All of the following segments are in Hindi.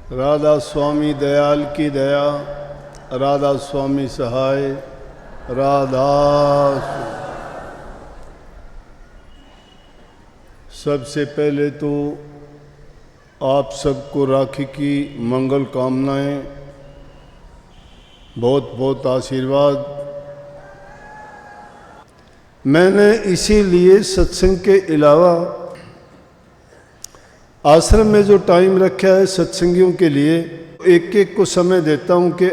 राधा स्वामी दयाल की दया, राधा स्वामी सहाय, राधा। सबसे पहले तो आप सबको राखी की मंगल कामनाएं, बहुत बहुत आशीर्वाद। मैंने इसीलिए सत्संग के अलावा आश्रम में जो टाइम रखा है सत्संगियों के लिए, एक एक को समय देता हूँ कि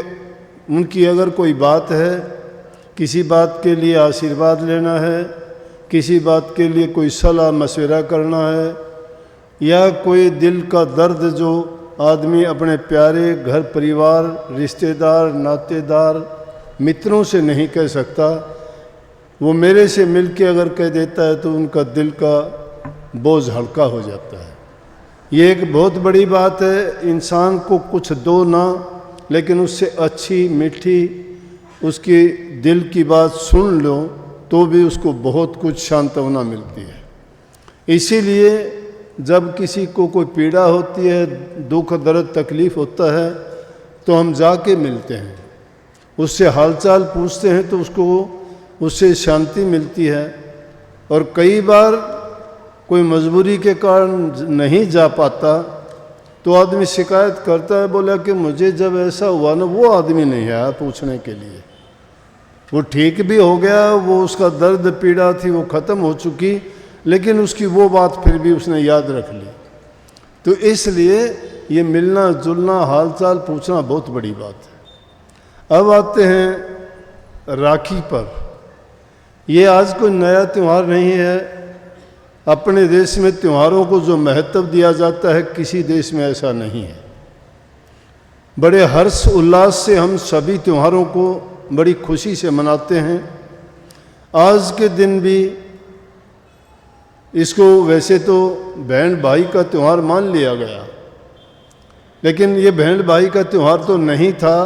उनकी अगर कोई बात है, किसी बात के लिए आशीर्वाद लेना है, किसी बात के लिए कोई सलाह मशवरा करना है, या कोई दिल का दर्द जो आदमी अपने प्यारे घर परिवार, रिश्तेदार, नातेदार, मित्रों से नहीं कह सकता, वो मेरे से मिलके अगर कह देता है तो उनका दिल का बोझ हल्का हो जाता है। ये एक बहुत बड़ी बात है। इंसान को कुछ दो ना, लेकिन उससे अच्छी मीठी उसकी दिल की बात सुन लो तो भी उसको बहुत कुछ सांत्वना मिलती है। इसीलिए जब किसी को कोई पीड़ा होती है, दुख दर्द तकलीफ़ होता है, तो हम जाके मिलते हैं, उससे हालचाल पूछते हैं तो उससे शांति मिलती है। और कई बार कोई मजबूरी के कारण नहीं जा पाता तो आदमी शिकायत करता है, बोला कि मुझे जब ऐसा हुआ ना, वो आदमी नहीं आया पूछने के लिए। वो ठीक भी हो गया, वो उसका दर्द पीड़ा थी वो ख़त्म हो चुकी, लेकिन उसकी वो बात फिर भी उसने याद रख ली। तो इसलिए ये मिलना जुलना, हालचाल पूछना बहुत बड़ी बात है। अब आते हैं राखी पर। ये आज कोई नया त्यौहार नहीं है। अपने देश में त्योहारों को जो महत्व दिया जाता है, किसी देश में ऐसा नहीं है। बड़े हर्ष उल्लास से हम सभी त्योहारों को बड़ी खुशी से मनाते हैं। आज के दिन भी इसको वैसे तो बहन भाई का त्यौहार मान लिया गया, लेकिन ये बहन भाई का त्यौहार तो नहीं था।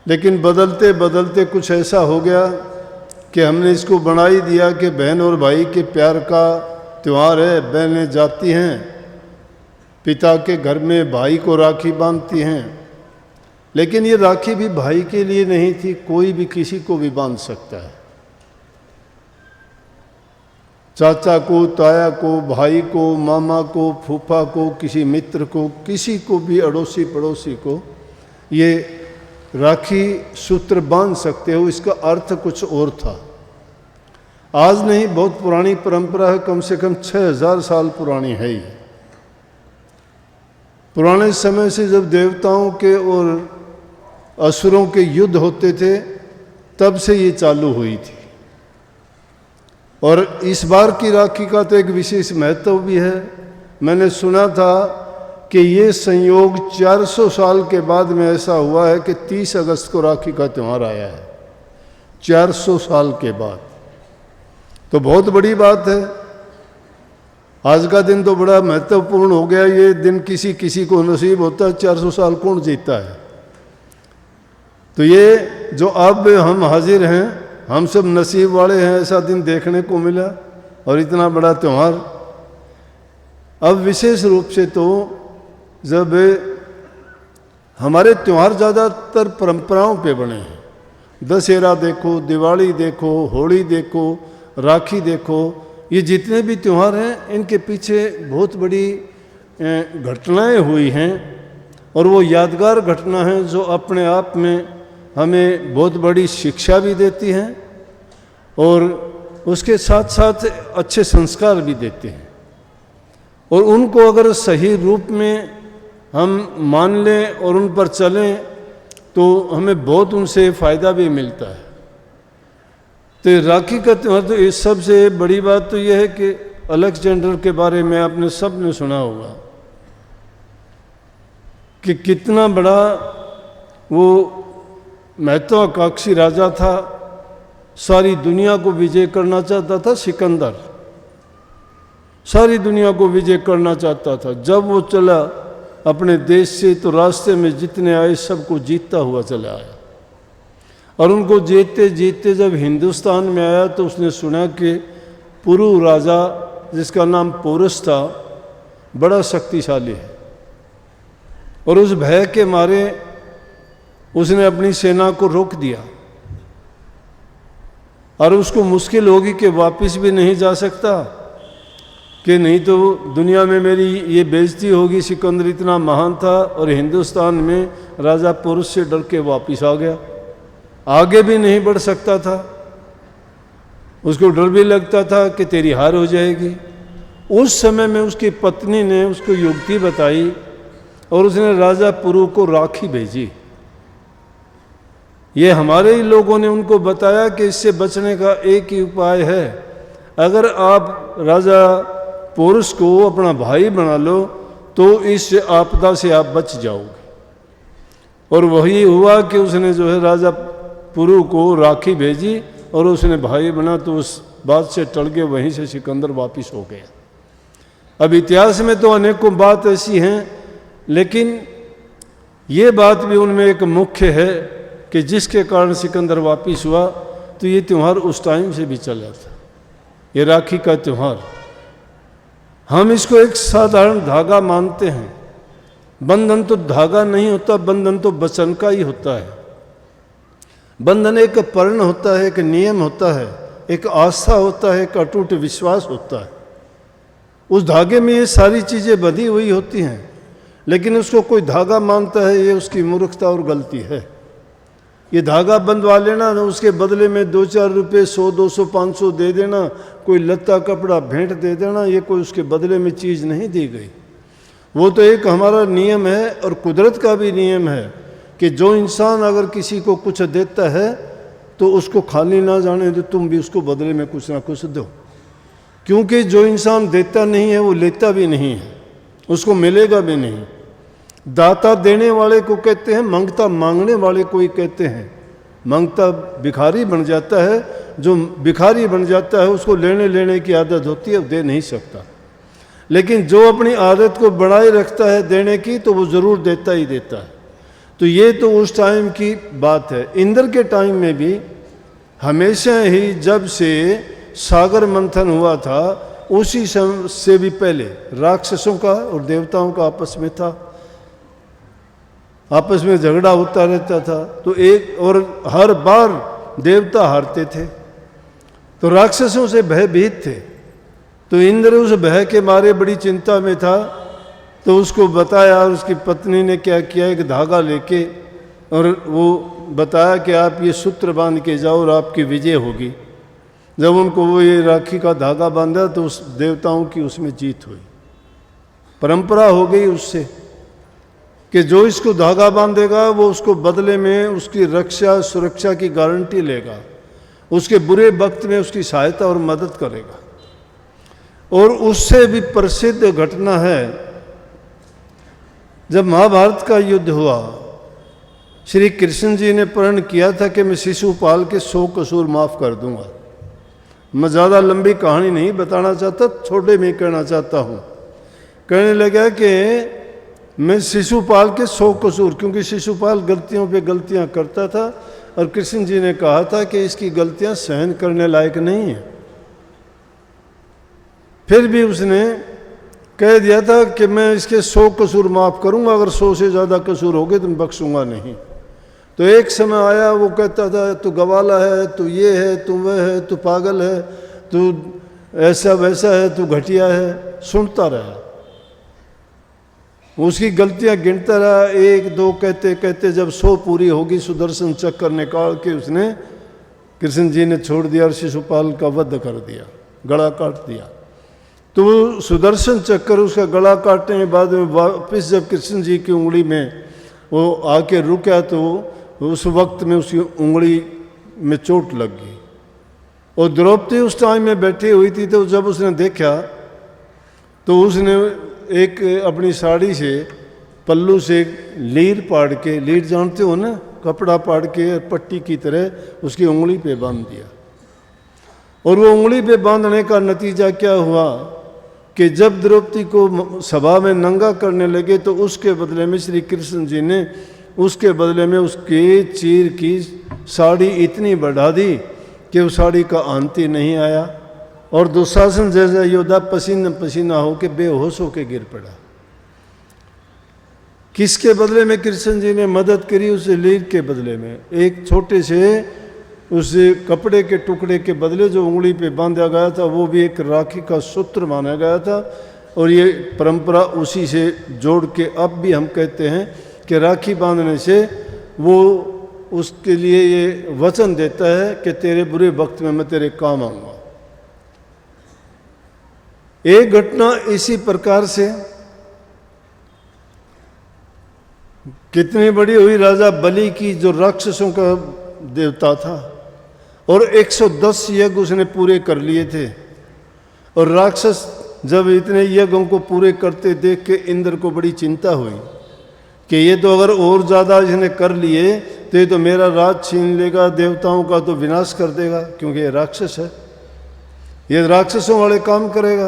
लेकिन बदलते बदलते कुछ ऐसा हो गया कि हमने इसको बना ही दिया कि बहन और भाई के प्यार का त्यौहार है। बहनें जाती हैं पिता के घर में, भाई को राखी बांधती हैं। लेकिन ये राखी भी भाई के लिए नहीं थी, कोई भी किसी को भी बांध सकता है। चाचा को, ताया को, भाई को, मामा को, फूफा को, किसी मित्र को, किसी को भी, अड़ोसी पड़ोसी को ये राखी सूत्र बांध सकते हो। इसका अर्थ कुछ और था। आज नहीं, बहुत पुरानी परंपरा है, कम से कम 6000 साल पुरानी है ये। पुराने समय से जब देवताओं के और असुरों के युद्ध होते थे, तब से ये चालू हुई थी। और इस बार की राखी का तो एक विशेष महत्व भी है। मैंने सुना था कि ये संयोग 400 साल के बाद में ऐसा हुआ है कि 30 अगस्त को राखी का त्यौहार आया है, 400 साल के बाद। तो बहुत बड़ी बात है। आज का दिन तो बड़ा महत्वपूर्ण हो गया। ये दिन किसी किसी को नसीब होता है, 400 साल कौन जीता है। तो ये जो अब हम हाजिर हैं, हम सब नसीब वाले हैं, ऐसा दिन देखने को मिला और इतना बड़ा त्यौहार। अब विशेष रूप से तो जब हमारे त्यौहार ज़्यादातर परंपराओं पे बने हैं, दशहरा देखो, दिवाली देखो, होली देखो, राखी देखो, ये जितने भी त्यौहार हैं इनके पीछे बहुत बड़ी घटनाएं हुई हैं। और वो यादगार घटना है जो अपने आप में हमें बहुत बड़ी शिक्षा भी देती हैं और उसके साथ साथ अच्छे संस्कार भी देते हैं। और उनको अगर सही रूप में हम मान लें और उन पर चलें तो हमें बहुत उनसे फ़ायदा भी मिलता है। तो राखी का त्यौहार, तो इस सबसे बड़ी बात तो यह है कि अलेक्जेंडर के बारे में आपने सब ने सुना होगा कि कितना बड़ा वो महत्वाकांक्षी राजा था। सारी दुनिया को विजय करना चाहता था सिकंदर, सारी दुनिया को विजय करना चाहता था। जब वो चला अपने देश से तो रास्ते में जितने आए सबको जीतता हुआ चला आया। और उनको जीतते जीतते जब हिंदुस्तान में आया तो उसने सुना कि पुरु राजा, जिसका नाम पोरस था, बड़ा शक्तिशाली है। और उस भय के मारे उसने अपनी सेना को रोक दिया और उसको मुश्किल होगी कि वापस भी नहीं जा सकता, कि नहीं तो दुनिया में मेरी ये बेइज्जती होगी, सिकंदर इतना महान था और हिंदुस्तान में राजा पुरुष से डर के वापस आ गया, आगे भी नहीं बढ़ सकता था। उसको डर भी लगता था कि तेरी हार हो जाएगी। उस समय में उसकी पत्नी ने उसको युक्ति बताई और उसने राजा पुरु को राखी भेजी। ये हमारे ही लोगों ने उनको बताया कि इससे बचने का एक ही उपाय है, अगर आप राजा पुरुष को अपना भाई बना लो तो इस आपदा से आप बच जाओगे। और वही हुआ कि उसने जो है राजा पुरु को राखी भेजी और उसने भाई बना, तो उस बात से टल के वहीं से सिकंदर वापस हो गया। अब इतिहास में तो अनेकों बात ऐसी हैं, लेकिन ये बात भी उनमें एक मुख्य है कि जिसके कारण सिकंदर वापस हुआ। तो ये त्यौहार उस टाइम से भी चला था, ये राखी का त्यौहार। हम इसको एक साधारण धागा मानते हैं। बंधन तो धागा नहीं होता, बंधन तो वचन का ही होता है। बंधन एक पर्ण होता है, एक नियम होता है, एक आस्था होता है, एक अटूट विश्वास होता है। उस धागे में ये सारी चीज़ें बंधी हुई होती हैं, लेकिन उसको कोई धागा मानता है, ये उसकी मूर्खता और गलती है। ये धागा बंधवा लेना, उसके बदले में 2-4 रुपये 100, 200, 500 दे देना, कोई लत्ता कपड़ा भेंट दे देना, ये कोई उसके बदले में चीज़ नहीं दी गई। वो तो एक हमारा नियम है और कुदरत का भी नियम है कि जो इंसान अगर किसी को कुछ देता है तो उसको खाली ना जाने दो, तुम भी उसको बदले में कुछ ना कुछ दो। क्योंकि जो इंसान देता नहीं है वो लेता भी नहीं है, उसको मिलेगा भी नहीं। दाता देने वाले को कहते हैं, मांगता मांगने वाले को ही कहते हैं। मांगता भिखारी बन जाता है, जो भिखारी बन जाता है उसको लेने की आदत होती है, वो दे नहीं सकता। लेकिन जो अपनी आदत को बढ़ाए रखता है देने की, तो वो ज़रूर देता ही देता है। तो ये तो उस टाइम की बात है। इंद्र के टाइम में भी हमेशा ही, जब से सागर मंथन हुआ था उसी समय से भी पहले राक्षसों का और देवताओं का आपस में था, आपस में झगड़ा होता रहता था। तो एक और हर बार देवता हारते थे, तो राक्षसों से भयभीत थे। तो इंद्र उस भय के मारे बड़ी चिंता में था, तो उसको बताया और उसकी पत्नी ने क्या किया, एक धागा लेके और वो बताया कि आप ये सूत्र बांध के जाओ और आपकी विजय होगी। जब उनको वो ये राखी का धागा बांधा तो उस देवताओं की उसमें जीत हुई। परंपरा हो गई उससे कि जो इसको धागा बांधेगा वो उसको बदले में उसकी रक्षा सुरक्षा की गारंटी लेगा, उसके बुरे वक्त में उसकी सहायता और मदद करेगा। और उससे भी प्रसिद्ध घटना है, जब महाभारत का युद्ध हुआ, श्री कृष्ण जी ने प्रण किया था कि मैं शिशुपाल के 100 कसूर माफ़ कर दूंगा। मैं ज़्यादा लंबी कहानी नहीं बताना चाहता, छोटे में कहना चाहता हूँ। कहने लगा कि मैं शिशुपाल के 100 कसूर, क्योंकि शिशुपाल गलतियों पे गलतियाँ करता था और कृष्ण जी ने कहा था कि इसकी गलतियाँ सहन करने लायक नहीं है। फिर भी उसने कह दिया था कि मैं इसके 100 कसूर माफ़ करूंगा, अगर 100 से ज़्यादा कसूर हो गए तो मैं बख्शूंगा नहीं। तो एक समय आया वो कहता था तू गवाला है, तू ये है, तू वह है, तू पागल है, तू ऐसा वैसा है, तू घटिया है। सुनता रहा, उसकी गलतियां गिनता रहा, 1-2 कहते कहते जब 100 पूरी होगी सुदर्शन चक्कर निकाल के उसने कृष्ण जी ने छोड़ दिया और शिशुपाल का वध कर दिया, गला काट दिया। तो सुदर्शन चक्कर उसका गला काटने के बाद में वापस जब कृष्ण जी की उंगली में वो आके रुका तो उस वक्त में उसकी उंगली में चोट लग गई। और द्रौपदी उस टाइम में बैठी हुई थी, तो जब उसने देखा तो उसने एक अपनी साड़ी से पल्लू से लीर पाड़ के, लीर जानते हो ना, कपड़ा पाड़ के पट्टी की तरह उसकी उंगली पे बांध दिया। और वो उंगली पे बांधने का नतीजा क्या हुआ कि जब द्रौपदी को सभा में नंगा करने लगे तो उसके बदले में श्री कृष्ण जी ने उसके बदले में उसके चीर की साड़ी इतनी बढ़ा दी कि उस साड़ी का अंत ही नहीं आया। और दुशासन जैसा योद्धा पसीना पसीना होकर बेहोश होकर गिर पड़ा। किसके बदले में कृष्ण जी ने मदद करी? उसे लीर के बदले में, एक छोटे से उस कपड़े के टुकड़े के बदले जो उंगली पे बांधा गया था, वो भी एक राखी का सूत्र माना गया था। और ये परंपरा उसी से जोड़ के अब भी हम कहते हैं कि राखी बांधने से वो उसके लिए ये वचन देता है कि तेरे बुरे वक्त में मैं तेरे काम आऊँगा। एक घटना इसी प्रकार से कितनी बड़ी हुई, राजा बलि की, जो राक्षसों का देवता था, और 110 यज्ञ उसने पूरे कर लिए थे। और राक्षस जब इतने यज्ञों को पूरे करते देख के इंद्र को बड़ी चिंता हुई कि ये तो अगर और ज़्यादा इसने कर लिए तो ये तो मेरा राज छीन लेगा, देवताओं का तो विनाश कर देगा, क्योंकि ये राक्षस है, ये राक्षसों वाले काम करेगा।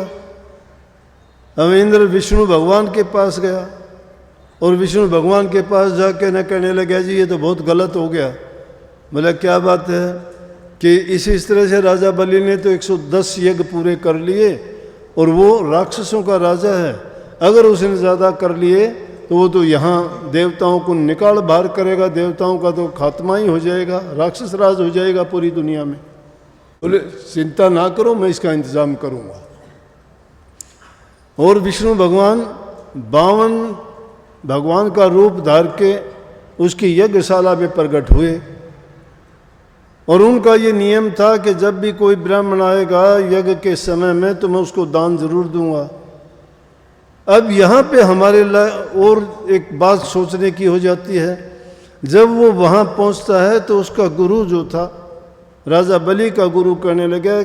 अब इंद्र विष्णु भगवान के पास गया और विष्णु भगवान के पास जाके न कहने लगा, जी ये तो बहुत गलत हो गया। बोला क्या बात है? कि इस तरह से राजा बलि ने तो 110 यज्ञ पूरे कर लिए और वो राक्षसों का राजा है, अगर उसने ज़्यादा कर लिए तो वो तो यहाँ देवताओं को निकाल बाहर करेगा, देवताओं का तो खात्मा ही हो जाएगा, राक्षस राज हो जाएगा पूरी दुनिया में। बोले चिंता ना करो, मैं इसका इंतज़ाम करूँगा। और विष्णु भगवान 52 भगवान का रूप धार के उसकी यज्ञशाला में प्रकट हुए। और उनका ये नियम था कि जब भी कोई ब्राह्मण आएगा यज्ञ के समय में तो मैं उसको दान जरूर दूंगा। अब यहाँ पे हमारे और एक बात सोचने की हो जाती है, जब वो वहाँ पहुँचता है तो उसका गुरु जो था, राजा बलि का गुरु, कहने लगा,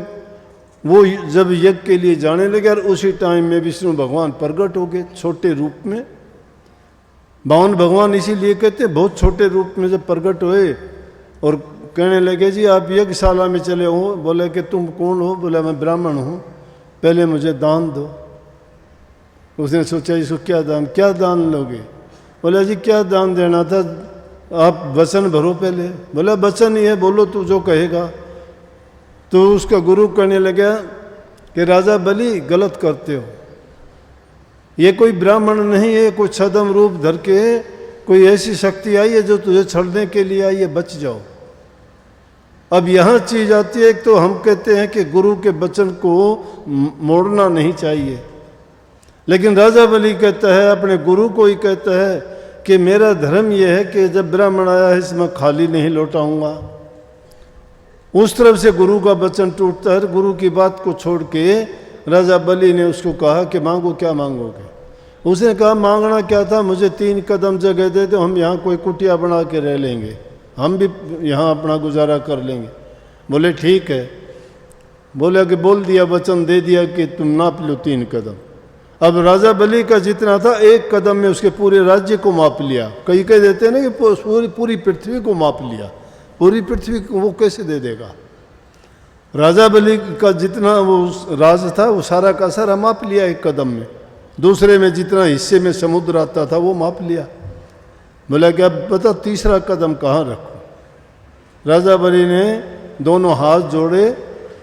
वो जब यज्ञ के लिए जाने लगे और उसी टाइम में विष्णु भगवान प्रकट हो गए छोटे रूप में। 52 भगवान इसीलिए कहते हैं, बहुत छोटे रूप में जब प्रकट हुए और कहने लगे, जी आप यज्ञशाला में चले हो। बोले कि तुम कौन हो? बोला मैं ब्राह्मण हूँ, पहले मुझे दान दो। उसने सोचा इसको क्या दान लोगे? बोला जी क्या दान देना था, आप वचन भरो पहले। बोला वचन ही है, बोलो तू जो कहेगा। तो उसका गुरु कहने लगा कि राजा बलि गलत करते हो, ये कोई ब्राह्मण नहीं है, कोई छद्म रूप धर के कोई ऐसी शक्ति आई है जो तुझे छड़ने के लिए आई है, बच जाओ। अब यहाँ चीज आती है, एक तो हम कहते हैं कि गुरु के वचन को मोड़ना नहीं चाहिए, लेकिन राजा बलि कहता है, अपने गुरु को ही कहता है कि मेरा धर्म यह है कि जब ब्राह्मण आया है इसमें खाली नहीं लौटाऊंगा। उस तरफ से गुरु का वचन टूटता है। गुरु की बात को छोड़ के राजा बलि ने उसको कहा कि मांगो, क्या मांगोगे? उसने कहा मांगना क्या था, मुझे 3 कदम जगह दे दो, हम यहाँ कोई कुटिया बना के रह लेंगे, हम भी यहाँ अपना गुजारा कर लेंगे। बोले ठीक है। बोले कि बोल दिया, वचन दे दिया कि तुम नाप लो 3 कदम। अब राजा बलि का जितना था 1 कदम में उसके पूरे राज्य को माप लिया। कई कह देते हैं ना कि पूरी पृथ्वी को माप लिया। पूरी पृथ्वी को वो कैसे दे देगा? राजा बलि का जितना वो राज था वो सारा का सारा माप लिया 1 कदम में। दूसरे में जितना हिस्से में समुद्र आता था वो माप लिया। बोला कि अब बता तीसरा कदम कहाँ रखूं? राजा बलि ने दोनों हाथ जोड़े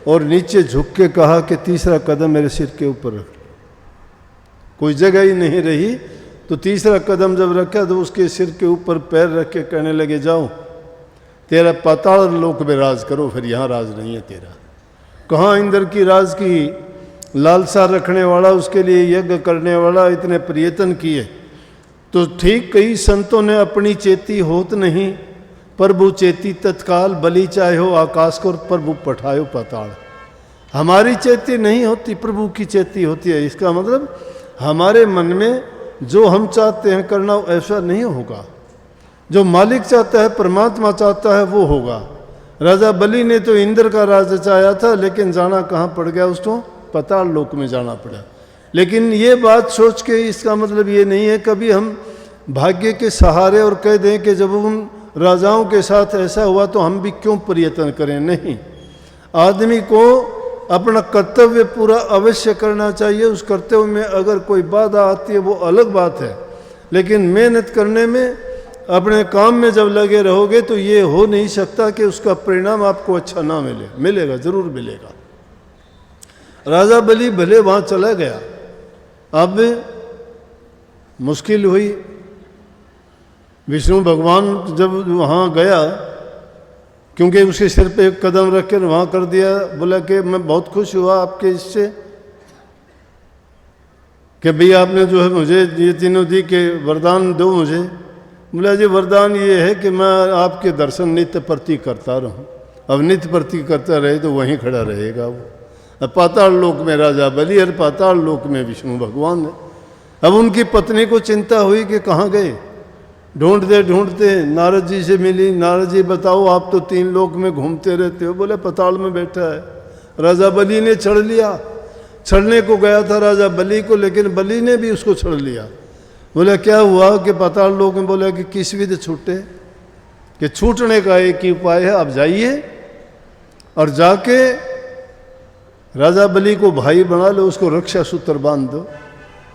और नीचे झुक के कहा कि तीसरा कदम मेरे सिर के ऊपर रख। कोई जगह ही नहीं रही, तो तीसरा कदम जब रखा तो उसके सिर के ऊपर पैर रख के कहने लगे, जाओ तेरा पाताल लोक में राज करो, फिर यहाँ राज नहीं है तेरा। कहाँ इंद्र की राज की लालसा रखने वाला, उसके लिए यज्ञ करने वाला, इतने प्रयत्न किए। तो ठीक कई संतों ने अपनी चेती होत नहीं, प्रभु चेती तत्काल, बलि चाहे हो आकाश को, प्रभु पठायो पाताल। हमारी चेती नहीं होती, प्रभु की चेती होती है। इसका मतलब हमारे मन में जो हम चाहते हैं करना ऐसा नहीं होगा, जो मालिक चाहता है, परमात्मा चाहता है, वो होगा। राजा बलि ने तो इंद्र का राज चाहा था, लेकिन जाना कहाँ पड़ गया उसको? पाताल लोक में जाना पड़ा। लेकिन ये बात सोच के इसका मतलब ये नहीं है कभी हम भाग्य के सहारे और कह दें कि जब उन राजाओं के साथ ऐसा हुआ तो हम भी क्यों प्रयत्न करें। नहीं, आदमी को अपना कर्तव्य पूरा अवश्य करना चाहिए। उस कर्तव्य में अगर कोई बाधा आती है वो अलग बात है, लेकिन मेहनत करने में, अपने काम में जब लगे रहोगे तो ये हो नहीं सकता कि उसका परिणाम आपको अच्छा ना मिले। मिलेगा, जरूर मिलेगा। राजा बलि भले वहाँ चला गया, अब मुश्किल हुई विष्णु भगवान जब वहाँ गया, क्योंकि उसके सिर पे एक कदम रख कर वहाँ कर दिया, बोला कि मैं बहुत खुश हुआ आपके इससे कि भैया आपने जो है मुझे ये तीनों दी के वरदान दो मुझे। बोला जी वरदान ये है कि मैं आपके दर्शन नित्य प्रति करता रहूं। अब नित्य प्रति करता रहे तो वहीं खड़ा रहेगा वो। अब पाताल लोक में राजा बलि और पाताल लोक में विष्णु भगवान है। अब उनकी पत्नी को चिंता हुई कि कहाँ गए, ढूंढते ढूंढते नारद जी से मिली। नारद जी बताओ आप तो 3 लोक में घूमते रहते हो। बोले पाताल में बैठा है। राजा बलि ने छड़ लिया, छड़ने को गया था राजा बलि को, लेकिन बलि ने भी उसको छड़ लिया। बोला क्या हुआ कि पाताल लोक में। बोला कि किस विधि छूटे, कि छूटने का एक ही उपाय है, आप जाइए और जाके राजा बलि को भाई बना लो, उसको रक्षा सूत्र बांध दो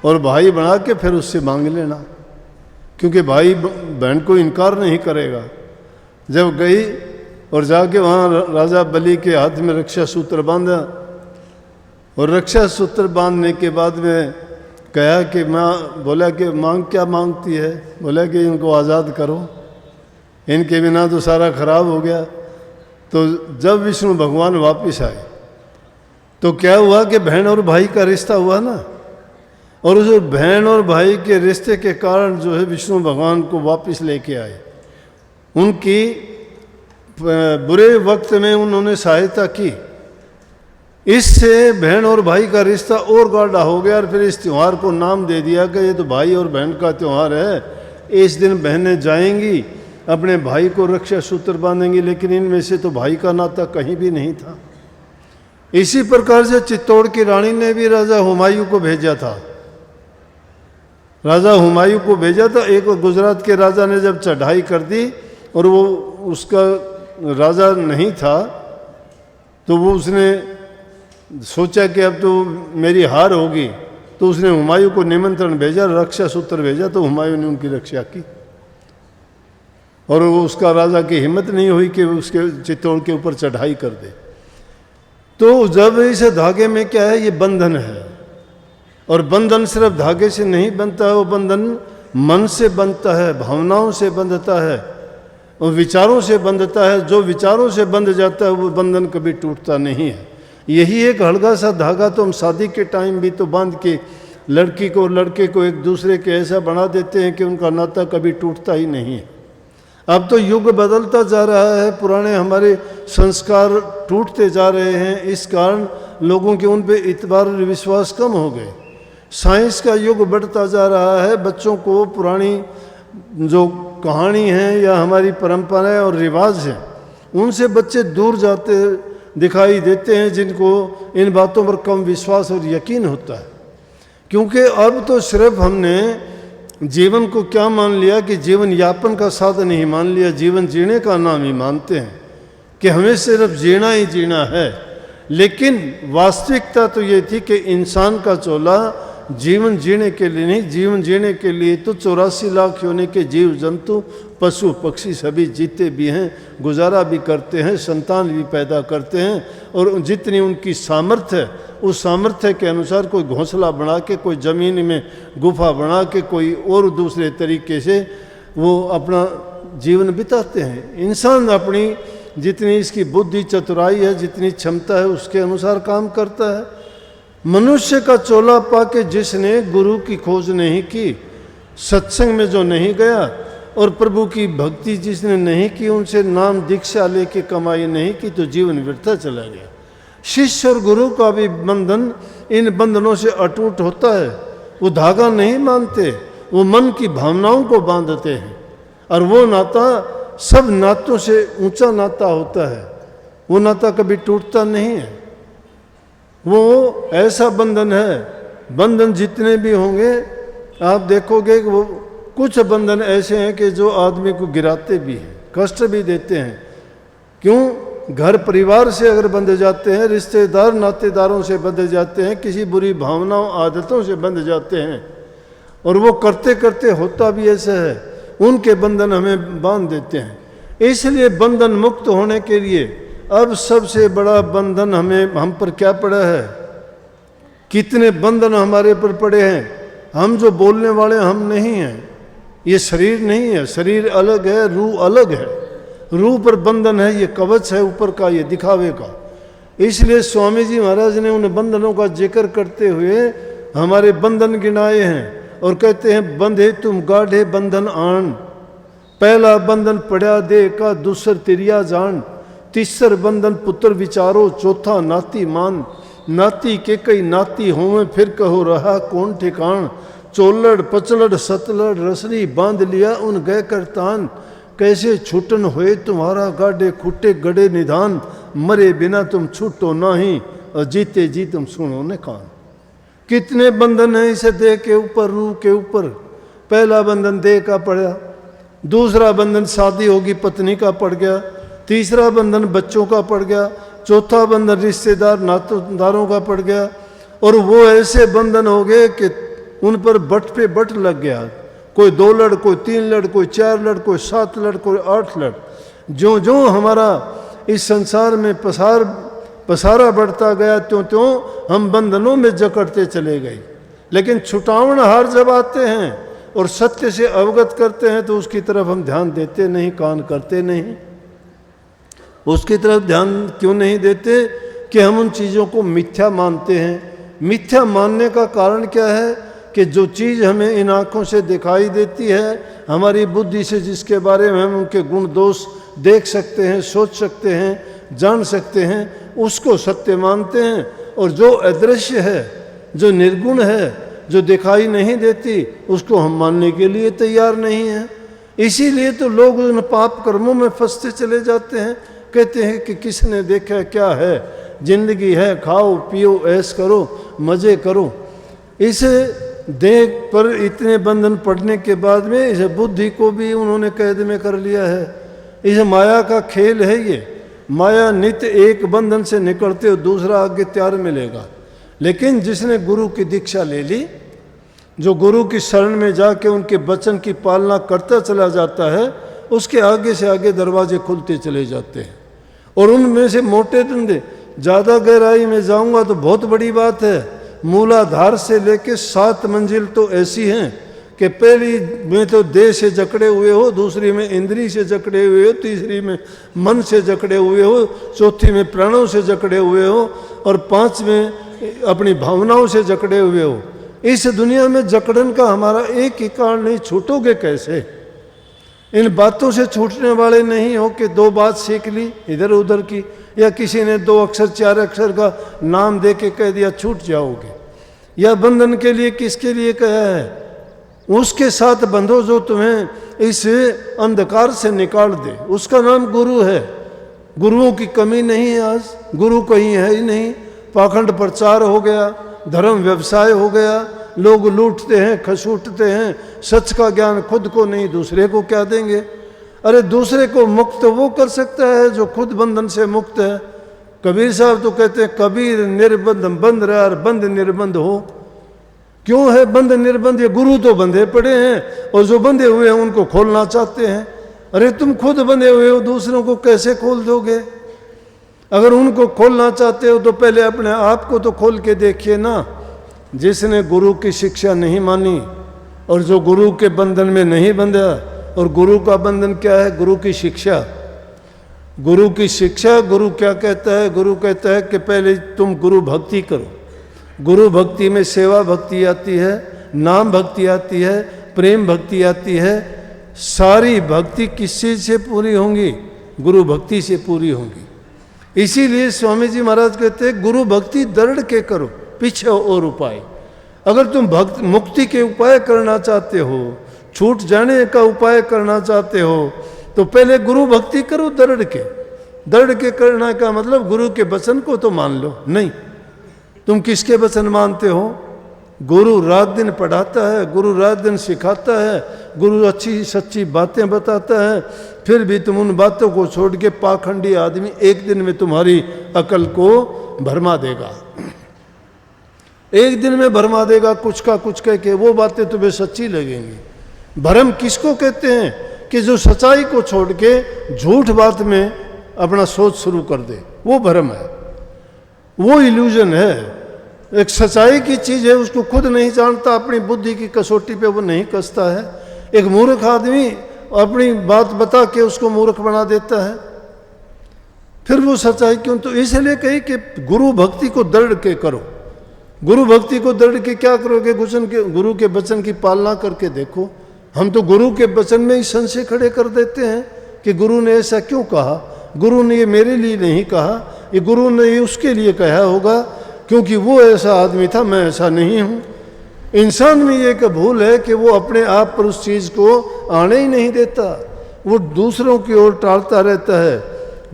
और भाई बना के फिर उससे मांग लेना, क्योंकि भाई बहन को इनकार नहीं करेगा। जब गई और जाके वहाँ राजा बलि के हाथ में रक्षा सूत्र बांधा और रक्षा सूत्र बांधने के बाद में कहा कि मैं, बोला कि मांग क्या मांगती है। बोला कि इनको आज़ाद करो, इनके बिना तो सारा खराब हो गया। तो जब विष्णु भगवान वापस आए तो क्या हुआ कि बहन और भाई का रिश्ता हुआ ना, और उस बहन और भाई के रिश्ते के कारण जो है विष्णु भगवान को वापस लेके आए। उनकी बुरे वक्त में उन्होंने सहायता की, इससे बहन और भाई का रिश्ता और गाढ़ा हो गया। और फिर इस त्यौहार को नाम दे दिया कि ये तो भाई और बहन का त्यौहार है। इस दिन बहनें जाएंगी अपने भाई को रक्षा सूत्र बांधेंगी, लेकिन इनमें से तो भाई का नाता कहीं भी नहीं था। इसी प्रकार से चित्तौड़ की रानी ने भी राजा हुमायूं को भेजा था। राजा हुमायूं को भेजा था। एक गुजरात के राजा ने जब चढ़ाई कर दी और वो उसका राजा नहीं था, तो वो उसने सोचा कि अब तो मेरी हार होगी, तो उसने हुमायूं को निमंत्रण भेजा, रक्षा सूत्र भेजा, तो हुमायूं ने उनकी रक्षा की। और वो उसका राजा की हिम्मत नहीं हुई कि उसके चित्तौड़ के ऊपर चढ़ाई कर दे। तो जब इस धागे में क्या है, ये बंधन है, और बंधन सिर्फ धागे से नहीं बनता है, वो बंधन मन से बनता है, भावनाओं से बंधता है और विचारों से बंधता है। जो विचारों से बंध जाता है वो बंधन कभी टूटता नहीं है। यही एक हल्का सा धागा तो हम शादी के टाइम भी तो बांध के लड़की को और लड़के को एक दूसरे के ऐसा बना देते हैं कि उनका नाता कभी टूटता ही नहीं है। अब तो युग बदलता जा रहा है, पुराने हमारे संस्कार टूटते जा रहे हैं, इस कारण लोगों के उन पे इतबार और विश्वास कम हो गए। साइंस का युग बढ़ता जा रहा है, बच्चों को पुरानी जो कहानी है या हमारी परंपराएं और रिवाज हैं उनसे बच्चे दूर जाते दिखाई देते हैं, जिनको इन बातों पर कम विश्वास और यकीन होता है। क्योंकि अब तो सिर्फ हमने जीवन को क्या मान लिया कि जीवन यापन का साधन ही मान लिया, जीवन जीने का नाम ही मानते हैं कि हमें सिर्फ जीना ही जीना है। लेकिन वास्तविकता तो ये थी कि इंसान का चोला जीवन जीने के लिए नहीं, जीवन जीने के लिए तो 84 लाख होने के जीव जंतु पशु पक्षी सभी जीते भी हैं, गुजारा भी करते हैं, संतान भी पैदा करते हैं, और जितनी उनकी सामर्थ्य है उस सामर्थ्य के अनुसार कोई घोंसला बना के, कोई ज़मीन में गुफा बना के, कोई और दूसरे तरीके से वो अपना जीवन बिताते हैं। इंसान अपनी जितनी इसकी बुद्धि चतुराई है, जितनी क्षमता है, उसके अनुसार काम करता है। मनुष्य का चोला पाके जिसने गुरु की खोज नहीं की, सत्संग में जो नहीं गया और प्रभु की भक्ति जिसने नहीं की, उनसे नाम दीक्षा लेके कमाई नहीं की, तो जीवन व्यर्थ चला गया। शिष्य और गुरु का भी बंधन इन बंधनों से अटूट होता है। वो धागा नहीं मानते, वो मन की भावनाओं को बांधते हैं, और वो नाता सब नातों से ऊंचा नाता होता है। वो नाता कभी टूटता नहीं है, वो ऐसा बंधन है। बंधन जितने भी होंगे आप देखोगे कि वो कुछ बंधन ऐसे हैं कि जो आदमी को गिराते भी हैं, कष्ट भी देते हैं। क्यों? घर परिवार से अगर बंध जाते हैं, रिश्तेदार नातेदारों से बंध जाते हैं, किसी बुरी भावनाओं आदतों से बंध जाते हैं, और वो करते करते होता भी ऐसा है, उनके बंधन हमें बांध देते हैं। इसलिए बंधन मुक्त होने के लिए अब सबसे बड़ा बंधन हम पर क्या पड़ा है? कितने बंधन हमारे पर पड़े हैं। हम जो बोलने वाले हम नहीं हैं, ये शरीर नहीं है, शरीर अलग है, रूह अलग है। रूह पर बंधन है, ये कवच है ऊपर का, ये दिखावे का। इसलिए स्वामी जी महाराज ने उन बंधनों का जिक्र करते हुए हमारे बंधन गिनाए हैं और कहते हैं, बंधे तुम गाढ़े बंधन आन, पहला बंधन पड़ा दे का, दूसर तिरिया जान, तीसर बंधन पुत्र विचारो, चौथा नाती मान, नाती के कई नाती होवे, फिर कहो रहा कौन ठिकान, चोलड़ पचलड़ सतलड़ रसरी बांध लिया उन गए करतान, कैसे छूटन होए तुम्हारा गाढ़े खूटे गड़े निधान, मरे बिना तुम छूटो नहीं और जीते जी तुम सुनो ने कान। कितने बंधन हैं इसे देह के ऊपर, रूह के ऊपर। पहला बंधन देह का पड़ा, दूसरा बंधन शादी होगी पत्नी का पड़ गया, तीसरा बंधन बच्चों का पड़ गया, चौथा बंधन रिश्तेदार नातेदारों का पड़ गया, और वो ऐसे बंधन हो गए कि उन पर बट पे बट लग गया। कोई 2 लड़, कोई 3 लड़, कोई 4 लड़, कोई 7 लड़, कोई 8 लड़। जो जो हमारा इस संसार में पसारा बढ़ता गया, त्यों त्यों हम बंधनों में जकड़ते चले गए। लेकिन छुटावन हार जब आते हैं और सत्य से अवगत करते हैं तो उसकी तरफ हम ध्यान देते नहीं, कान करते नहीं। उसकी तरफ ध्यान क्यों नहीं देते? कि हम उन चीज़ों को मिथ्या मानते हैं। मिथ्या मानने का कारण क्या है? कि जो चीज़ हमें इन आँखों से दिखाई देती है, हमारी बुद्धि से जिसके बारे में हम उनके गुण दोष देख सकते हैं, सोच सकते हैं, जान सकते हैं, उसको सत्य मानते हैं। और जो अदृश्य है, जो निर्गुण है, जो दिखाई नहीं देती, उसको हम मानने के लिए तैयार नहीं हैं। इसीलिए तो लोग उन पाप कर्मों में फंसते चले जाते हैं। कहते हैं कि किसने देखा क्या है, जिंदगी है, खाओ पियो ऐश करो, मज़े करो। इस देह पर इतने बंधन पड़ने के बाद में इस बुद्धि को भी उन्होंने कैद में कर लिया है। इस माया का खेल है ये। माया नित्य एक बंधन से निकलते और दूसरा आगे तैयार मिलेगा। लेकिन जिसने गुरु की दीक्षा ले ली, जो गुरु की शरण में जाके उनके वचन की पालना करता चला जाता है, उसके आगे से आगे दरवाजे खुलते चले जाते हैं। और उनमें से मोटे धंधे, ज़्यादा गहराई में जाऊंगा तो बहुत बड़ी बात है। मूलाधार से लेके 7 मंजिल तो ऐसी हैं कि पहली में तो देह से जकड़े हुए हो, दूसरी में इंद्री से जकड़े हुए हो, तीसरी में मन से जकड़े हुए हो, चौथी में प्राणों से जकड़े हुए हो, और 5 में अपनी भावनाओं से जकड़े हुए हो। इस दुनिया में जकड़न का हमारा एक ही कारण नहीं। छूटोगे कैसे? इन बातों से छूटने वाले नहीं हो कि 2 बात सीख ली इधर उधर की, या किसी ने 2 अक्षर 4 अक्षर का नाम दे के कह दिया छूट जाओगे। या बंधन के लिए किसके लिए कहा है? उसके साथ बंधो जो तुम्हें इस अंधकार से निकाल दे। उसका नाम गुरु है। गुरुओं की कमी नहीं है आज, गुरु कहीं है ही नहीं। पाखंड प्रचार हो गया, धर्म व्यवसाय हो गया, लोग लूटते हैं, खसूटते हैं, सच का ज्ञान खुद को नहीं दूसरे को क्या देंगे। अरे दूसरे को मुक्त वो कर सकता है जो खुद बंधन से मुक्त है। कबीर साहब तो कहते हैं, कबीर निर्बंध बंध रहा और बंध निर्बंध हो। क्यों है बंध निर्बंध? ये गुरु तो बंधे पड़े हैं और जो बंधे हुए हैं उनको खोलना चाहते हैं। अरे तुम खुद बंधे हुए हो, दूसरों को कैसे खोल दोगे? अगर उनको खोलना चाहते हो तो पहले अपने आप को तो खोल के देखिए ना। जिसने गुरु की शिक्षा नहीं मानी और जो गुरु के बंधन में नहीं बंधा, और गुरु का बंधन क्या है? गुरु की शिक्षा। गुरु की शिक्षा, गुरु क्या कहता है? गुरु कहता है कि पहले तुम गुरु भक्ति करो। गुरु भक्ति में सेवा भक्ति आती है, नाम भक्ति आती है, प्रेम भक्ति आती है। सारी भक्ति किस चीज से पूरी होंगी? गुरु भक्ति से पूरी होंगी। इसीलिए स्वामी जी महाराज कहते हैं, गुरु भक्ति दृढ़ के करो, पीछे और उपाय। अगर तुम भक्त मुक्ति के उपाय करना चाहते हो, छूट जाने का उपाय करना चाहते हो, तो पहले गुरु भक्ति करो दृढ़ के। दृढ़ के करना का मतलब गुरु के वचन को तो मान लो नहीं। तुम किसके वचन मानते हो? गुरु रात दिन पढ़ाता है, गुरु रात दिन सिखाता है, गुरु अच्छी सच्ची बातें बताता है, फिर भी तुम उन बातों को छोड़ के पाखंडी आदमी एक दिन में तुम्हारी अकल को भरमा देगा। एक दिन में भरमा देगा, कुछ का कुछ कह के वो बातें तुम्हें सच्ची लगेंगी। भ्रम किसको कहते हैं? कि जो सच्चाई को छोड़ के झूठ बात में अपना सोच शुरू कर दे, वो भ्रम है, वो इल्यूजन है। एक सच्चाई की चीज़ है, उसको खुद नहीं जानता, अपनी बुद्धि की कसौटी पे वो नहीं कसता है, एक मूर्ख आदमी अपनी बात बता के उसको मूर्ख बना देता है, फिर वो सच्चाई क्यों? तो इसलिए कही कि गुरु भक्ति को दृढ़ के करो। गुरु भक्ति को दृढ़ के क्या करोगे? गुरु के वचन की पालना करके देखो। हम तो गुरु के वचन में ही संशय खड़े कर देते हैं कि गुरु ने ऐसा क्यों कहा, गुरु ने ये मेरे लिए नहीं कहा, ये गुरु ने ये उसके लिए कहा होगा क्योंकि वो ऐसा आदमी था, मैं ऐसा नहीं हूँ। इंसान में ये एक भूल है कि वो अपने आप पर उस चीज़ को आने ही नहीं देता, वो दूसरों की ओर टालता रहता है।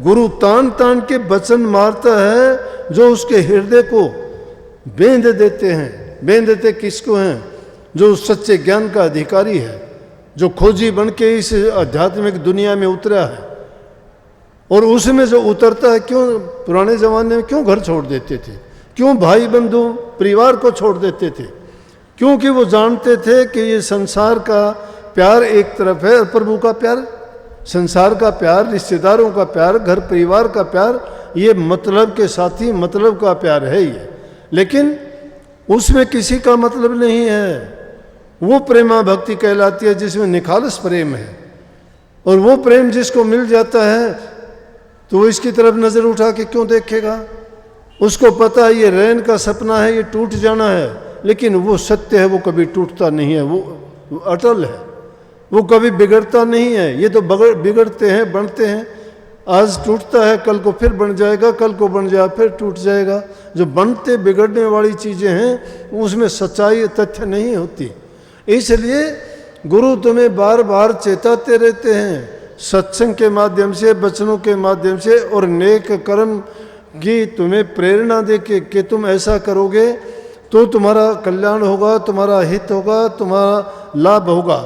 गुरु तान तान के वचन मारता है जो उसके हृदय को बेंध देते हैं। बेंध देते किसको हैं? जो सच्चे ज्ञान का अधिकारी है, जो खोजी बन के इस आध्यात्मिक दुनिया में उतरा है। और उसमें जो उतरता है, क्यों पुराने ज़माने में क्यों घर छोड़ देते थे, क्यों भाई बंधु परिवार को छोड़ देते थे? क्योंकि वो जानते थे कि ये संसार का प्यार एक तरफ है और प्रभु का प्यार, संसार का प्यार, रिश्तेदारों का प्यार, घर परिवार का प्यार, ये मतलब के साथी मतलब का प्यार है ये। लेकिन उसमें किसी का मतलब नहीं है। वो प्रेमा भक्ति कहलाती है जिसमें निखालस प्रेम है। और वो प्रेम जिसको मिल जाता है तो वो इसकी तरफ नज़र उठा के क्यों देखेगा? उसको पता है ये रैन का सपना है, ये टूट जाना है, लेकिन वो सत्य है, वो कभी टूटता नहीं है, वो अटल है, वो कभी बिगड़ता नहीं है। ये तो बिगड़ते हैं, बनते हैं, आज टूटता है, कल को फिर बन जाएगा, कल को बन जाए फिर टूट जाएगा। जो बनते बिगड़ने वाली चीज़ें हैं उसमें सच्चाई तथ्य नहीं होती। इसलिए गुरु तुम्हें बार बार चेताते रहते हैं सत्संग के माध्यम से, वचनों के माध्यम से, और नेक कर्म की तुम्हें प्रेरणा दे के कि तुम ऐसा करोगे तो तुम्हारा कल्याण होगा, तुम्हारा हित होगा, तुम्हारा लाभ होगा।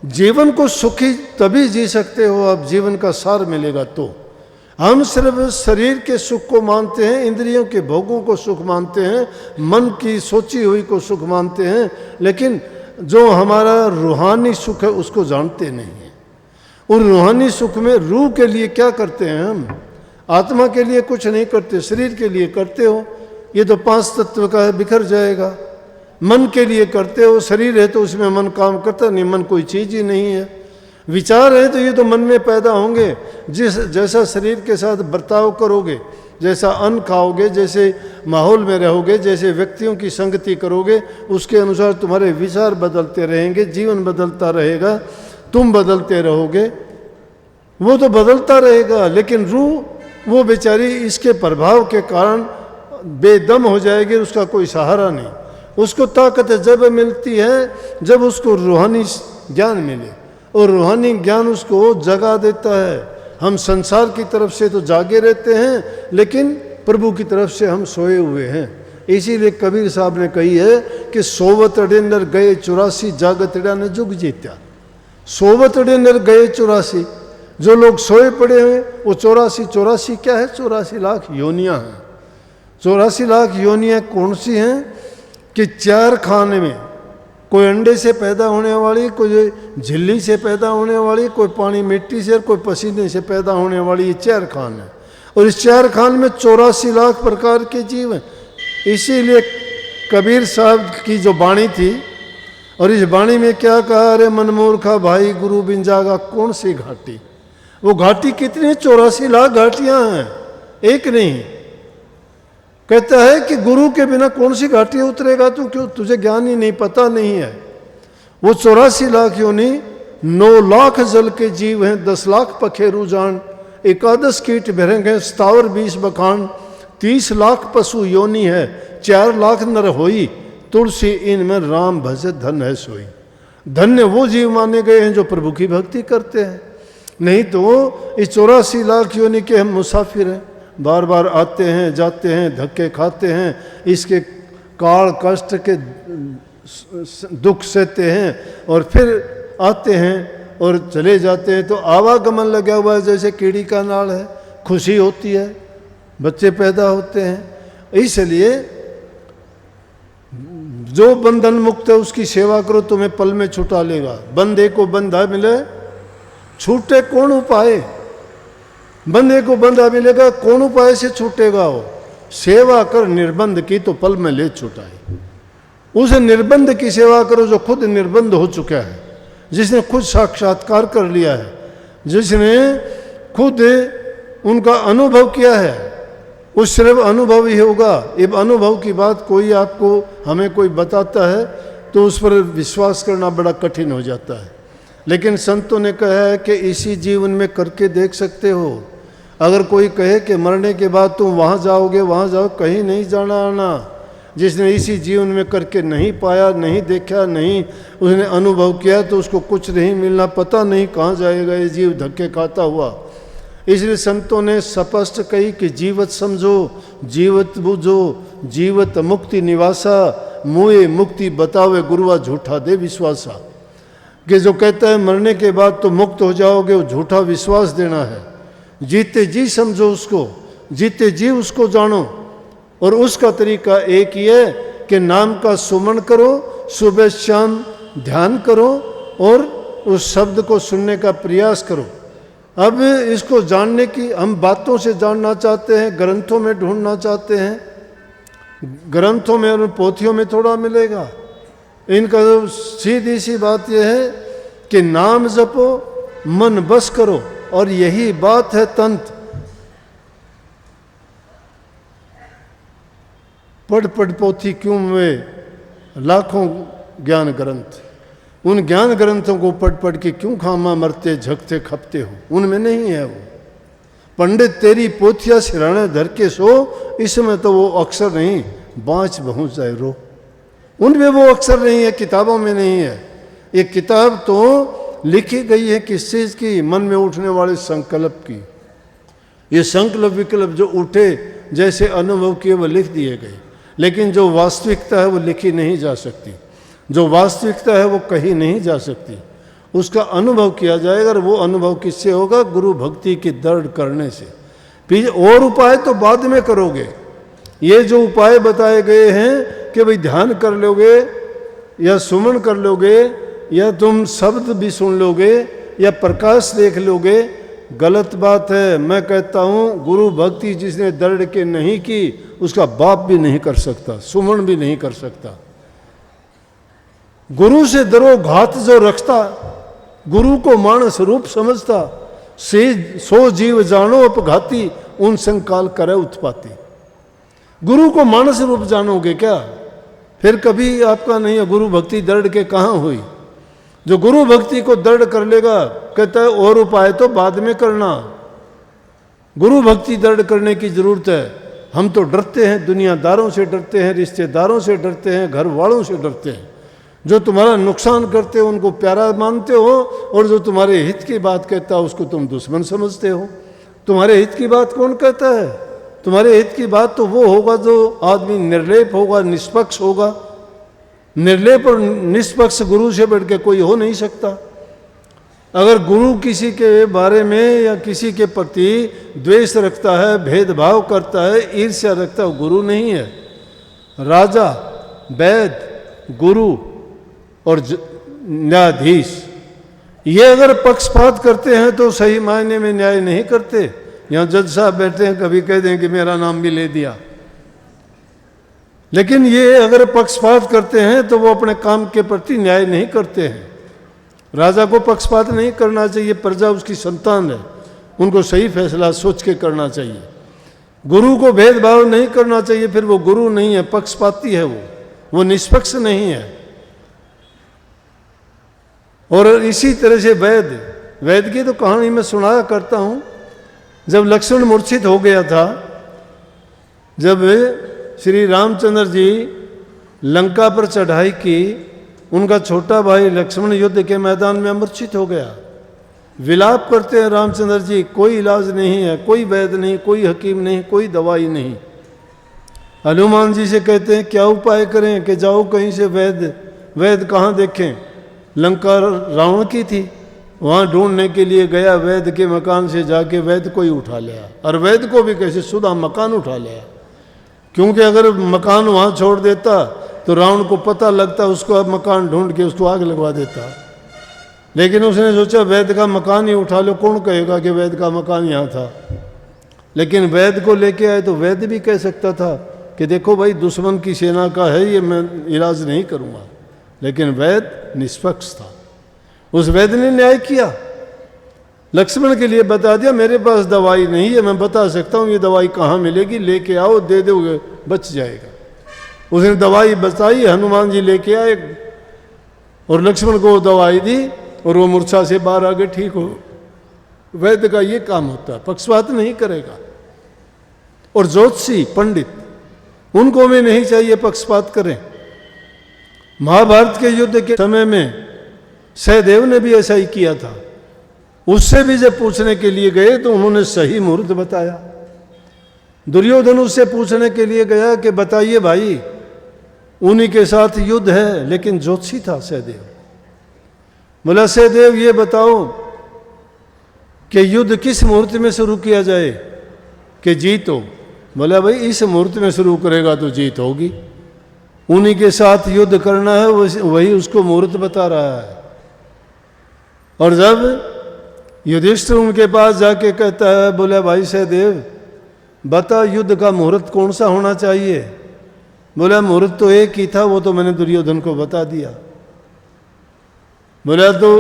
जीवन को सुखी तभी जी सकते हो आप, जीवन का सार मिलेगा तो। हम सिर्फ शरीर के सुख को मानते हैं, इंद्रियों के भोगों को सुख मानते हैं, मन की सोची हुई को सुख मानते हैं, लेकिन जो हमारा रूहानी सुख है उसको जानते नहीं हैं। और रूहानी सुख में रूह के लिए क्या करते हैं हम? आत्मा के लिए कुछ नहीं करते, शरीर के लिए करते हो, ये तो 5 तत्व का है, बिखर जाएगा। मन के लिए करते हो, शरीर है तो उसमें मन काम करता नहीं, मन कोई चीज़ ही नहीं है। विचार है तो ये तो मन में पैदा होंगे। जैसा शरीर के साथ बर्ताव करोगे, जैसा अन्न खाओगे, जैसे माहौल में रहोगे, जैसे व्यक्तियों की संगति करोगे, उसके अनुसार तुम्हारे विचार बदलते रहेंगे, जीवन बदलता रहेगा, तुम बदलते रहोगे, वो तो बदलता रहेगा। लेकिन रूह वो बेचारी इसके प्रभाव के कारण बेदम हो जाएगी, उसका कोई सहारा नहीं। उसको ताकत जब मिलती है जब उसको रूहानी ज्ञान मिले, और रूहानी ज्ञान उसको जगा देता है। हम संसार की तरफ से तो जागे रहते हैं, लेकिन प्रभु की तरफ से हम सोए हुए हैं। इसीलिए कबीर साहब ने कही है कि सोवत अड़े नर गए 84, जागत अड़ा ने जुग जीत्या। सोवत अड़े नर गए 84, जो लोग सोए पड़े हैं वो 84 क्या है? 84 लाख योनियाँ हैं। 84 लाख योनियाँ कौन सी हैं? कि 4 खाने में, कोई अंडे से पैदा होने वाली, कोई झिल्ली से पैदा होने वाली, कोई पानी मिट्टी से, कोई पसीने से पैदा होने वाली, ये 4 खान है। और इस 4 खान में 84 लाख प्रकार के जीव हैं। इसीलिए कबीर साहब की जो वाणी थी, और इस वाणी में क्या कहा? अरे मनमूर्खा भाई गुरु बिन जागा कौन सी घाटी। वो घाटी कितनी? 84 लाख घाटियाँ हैं, एक नहीं। कहता है कि गुरु के बिना कौन सी घाटी उतरेगा तू, क्यों तुझे ज्ञान ही नहीं, पता नहीं है। वो 84 लाख योनि, 9 लाख जल के जीव हैं, 10 लाख पखेरु जान, 11 कीट भरंग हैं, 27 20 बखान, 30 लाख पशु योनि है, 4 लाख नर होई, तुलसी इनमें राम भज धन है सोई। धन्य वो जीव माने गए हैं जो प्रभु की भक्ति करते हैं। नहीं तो इस 84 लाख योनि के हम मुसाफिर हैं, बार बार आते हैं जाते हैं, धक्के खाते हैं, इसके काल कष्ट के दुख सहते हैं, और फिर आते हैं और चले जाते हैं। तो आवागमन लगा हुआ है जैसे कीड़ी का नाल है, खुशी होती है, बच्चे पैदा होते हैं। इसलिए जो बंधन मुक्त है उसकी सेवा करो, तुम्हें पल में छुटा लेगा। बंदे को बंधा मिले छूटे कौन उपाय, बंदे को बंधा मिलेगा कौन उपाय से छूटेगा वो? सेवा कर निर्बंध की तो पल में ले छुटाए। उस निर्बंध की सेवा करो जो खुद निर्बंध हो चुका है। जिसने खुद साक्षात्कार कर लिया है, जिसने खुद उनका अनुभव किया है, उस सिर्फ अनुभव ही होगा। ये अनुभव की बात कोई आपको हमें कोई बताता है तो उस पर विश्वास करना बड़ा कठिन हो जाता है। लेकिन संतों ने कहा है कि इसी जीवन में करके देख सकते हो। अगर कोई कहे कि मरने के बाद तुम वहाँ जाओगे, वहाँ जाओ, कहीं नहीं जाना आना। जिसने इसी जीवन में करके नहीं पाया, नहीं देखा, नहीं उसने अनुभव किया, तो उसको कुछ नहीं मिलना, पता नहीं कहाँ जाएगा ये जीव धक्के खाता हुआ। इसलिए संतों ने स्पष्ट कही कि जीवत समझो, जीवत बुझो, जीवत मुक्ति निवासा, मुए मुक्ति बतावे गुरुआ झूठा दे विश्वासा। कि जो कहता है मरने के बाद तो मुक्त हो जाओगे, वो झूठा विश्वास देना है। जीते जी समझो उसको, जीते जी उसको जानो। और उसका तरीका एक ही है कि नाम का सुमन करो, सुबह शाम ध्यान करो और उस शब्द को सुनने का प्रयास करो। अब इसको जानने की हम बातों से जानना चाहते हैं, ग्रंथों में ढूंढना चाहते हैं। ग्रंथों में और पोथियों में थोड़ा मिलेगा। इनका तो सीधी सी बात यह है कि नाम जपो, मन बस करो, और यही बात है तंत्र। पढ़ पढ़ पोथी क्यों में लाखों ज्ञान ग्रंथ, उन ज्ञान ग्रंथों को पढ़ पढ़ के क्यों खामा मरते झकते खपते हो, उनमें नहीं है वो। पंडित तेरी पोथिया सिराने धर के सो, इसमें तो वो अक्षर नहीं, बाँच बहु जाए रो। उनमें वो अक्षर नहीं है, किताबों में नहीं है। ये किताब तो लिखी गई है किस चीज़ की? मन में उठने वाले संकल्प की। ये संकल्प विकल्प जो उठे, जैसे अनुभव किए वो लिख दिए गए। लेकिन जो वास्तविकता है वो लिखी नहीं जा सकती, जो वास्तविकता है वो कहीं नहीं जा सकती। उसका अनुभव किया जाएगा, और वो अनुभव किससे होगा? गुरु भक्ति की दृढ़ करने से। और उपाय तो बाद में करोगे। ये जो उपाय बताए गए हैं कि भाई ध्यान कर लोगे, या सुमन कर लोगे, या तुम शब्द भी सुन लोगे, या प्रकाश देख लोगे, गलत बात है। मैं कहता हूँ गुरु भक्ति जिसने दृढ़ के नहीं की, उसका बाप भी नहीं कर सकता, सुमन भी नहीं कर सकता। गुरु से दरो घात जो रखता, गुरु को मानस रूप समझता, से सो जीव जानो अपघाती, उन संकाल करे उत्पाती। गुरु को मानस रूप जानोगे क्या? फिर कभी आपका नहीं है। गुरु भक्ति दृढ़ के कहाँ हुई? जो गुरु भक्ति को दृढ़ कर लेगा, कहता है और उपाय तो बाद में करना, गुरु भक्ति दृढ़ करने की जरूरत है। हम तो डरते हैं, दुनियादारों से डरते हैं, रिश्तेदारों से डरते हैं, घर वालों से डरते हैं। जो तुम्हारा नुकसान करते हो उनको प्यारा मानते हो, और जो तुम्हारे हित की बात कहता है उसको तुम दुश्मन समझते हो। तुम्हारे हित की बात कौन कहता है? तुम्हारे हित की बात तो वो होगा जो आदमी निर्लेप होगा, निष्पक्ष होगा। निर्लेप और निष्पक्ष गुरु से बढ़ के कोई हो नहीं सकता। अगर गुरु किसी के बारे में या किसी के प्रति द्वेष रखता है, भेदभाव करता है, ईर्ष्या रखता है, वो गुरु नहीं है। राजा, वैद, गुरु और न्यायाधीश, ये अगर पक्षपात करते हैं तो सही मायने में न्याय नहीं करते। यहाँ जज साहब बैठे हैं, कभी कह दें कि मेरा नाम भी ले दिया। लेकिन ये अगर पक्षपात करते हैं तो वो अपने काम के प्रति न्याय नहीं करते हैं। राजा को पक्षपात नहीं करना चाहिए, प्रजा उसकी संतान है, उनको सही फैसला सोच के करना चाहिए। गुरु को भेदभाव नहीं करना चाहिए, फिर वो गुरु नहीं है, पक्षपाती है, वो निष्पक्ष नहीं है। और इसी तरह से वैद की तो कहानी मैं सुनाया करता हूँ। जब लक्ष्मण मूर्छित हो गया था, जब श्री रामचंद्र जी लंका पर चढ़ाई की, उनका छोटा भाई लक्ष्मण युद्ध के मैदान में मूर्छित हो गया। विलाप करते हैं रामचंद्र जी, कोई इलाज नहीं है, कोई वैद्य नहीं, कोई हकीम नहीं, कोई दवाई नहीं। हनुमान जी से कहते हैं क्या उपाय करें? कि जाओ कहीं से वैद्य कहाँ देखें? लंका रावण की थी, वहाँ ढूंढने के लिए गया। वैद्य के मकान से जाके वैद्य को ही उठा लिया, और वैद्य को भी कैसे? सुधा मकान उठा लिया। क्योंकि अगर मकान वहाँ छोड़ देता तो रावण को पता लगता, उसको अब मकान ढूंढ के उसको आग लगवा देता। लेकिन उसने सोचा वैद्य का मकान ही उठा लो, कौन कहेगा कि वैद्य का मकान यहाँ था। लेकिन वैद्य को लेके आए तो वैद्य भी कह सकता था कि देखो भाई दुश्मन की सेना का है ये, मैं इलाज नहीं करूँगा। लेकिन वैद्य निष्पक्ष था, उस वैद्य ने न्याय किया, लक्ष्मण के लिए बता दिया मेरे पास दवाई नहीं है, मैं बता सकता हूँ ये दवाई कहाँ मिलेगी, लेके आओ, दे दोगे बच जाएगा। उसने दवाई बताई, हनुमान जी लेके आए और लक्ष्मण को दवाई दी और वो मूर्छा से बाहर आ गए, ठीक हो। वैद्य का ये काम होता है, पक्षपात नहीं करेगा। और ज्योतिषी पंडित, उनको भी नहीं चाहिए पक्षपात करें। महाभारत के युद्ध के समय में सहदेव ने भी ऐसा ही किया था। उससे भी जब पूछने के लिए गए तो उन्होंने सही मुहूर्त बताया। दुर्योधन उससे पूछने के लिए गया कि बताइए भाई, उन्हीं के साथ युद्ध है, लेकिन ज्योतिषी था सहदेव। बोला सहदेव ये बताओ कि युद्ध किस मुहूर्त में शुरू किया जाए कि जीत हो। बोला भाई इस मुहूर्त में शुरू करेगा तो जीत होगी, उन्हीं के साथ युद्ध करना है, वही उसको मुहूर्त बता रहा है। और जब युधिष्ठिर उनके पास जाके कहता है, बोला भाई सहदेव बता युद्ध का मुहूर्त कौन सा होना चाहिए। बोला मुहूर्त तो एक ही था, वो तो मैंने दुर्योधन को बता दिया। बोला तो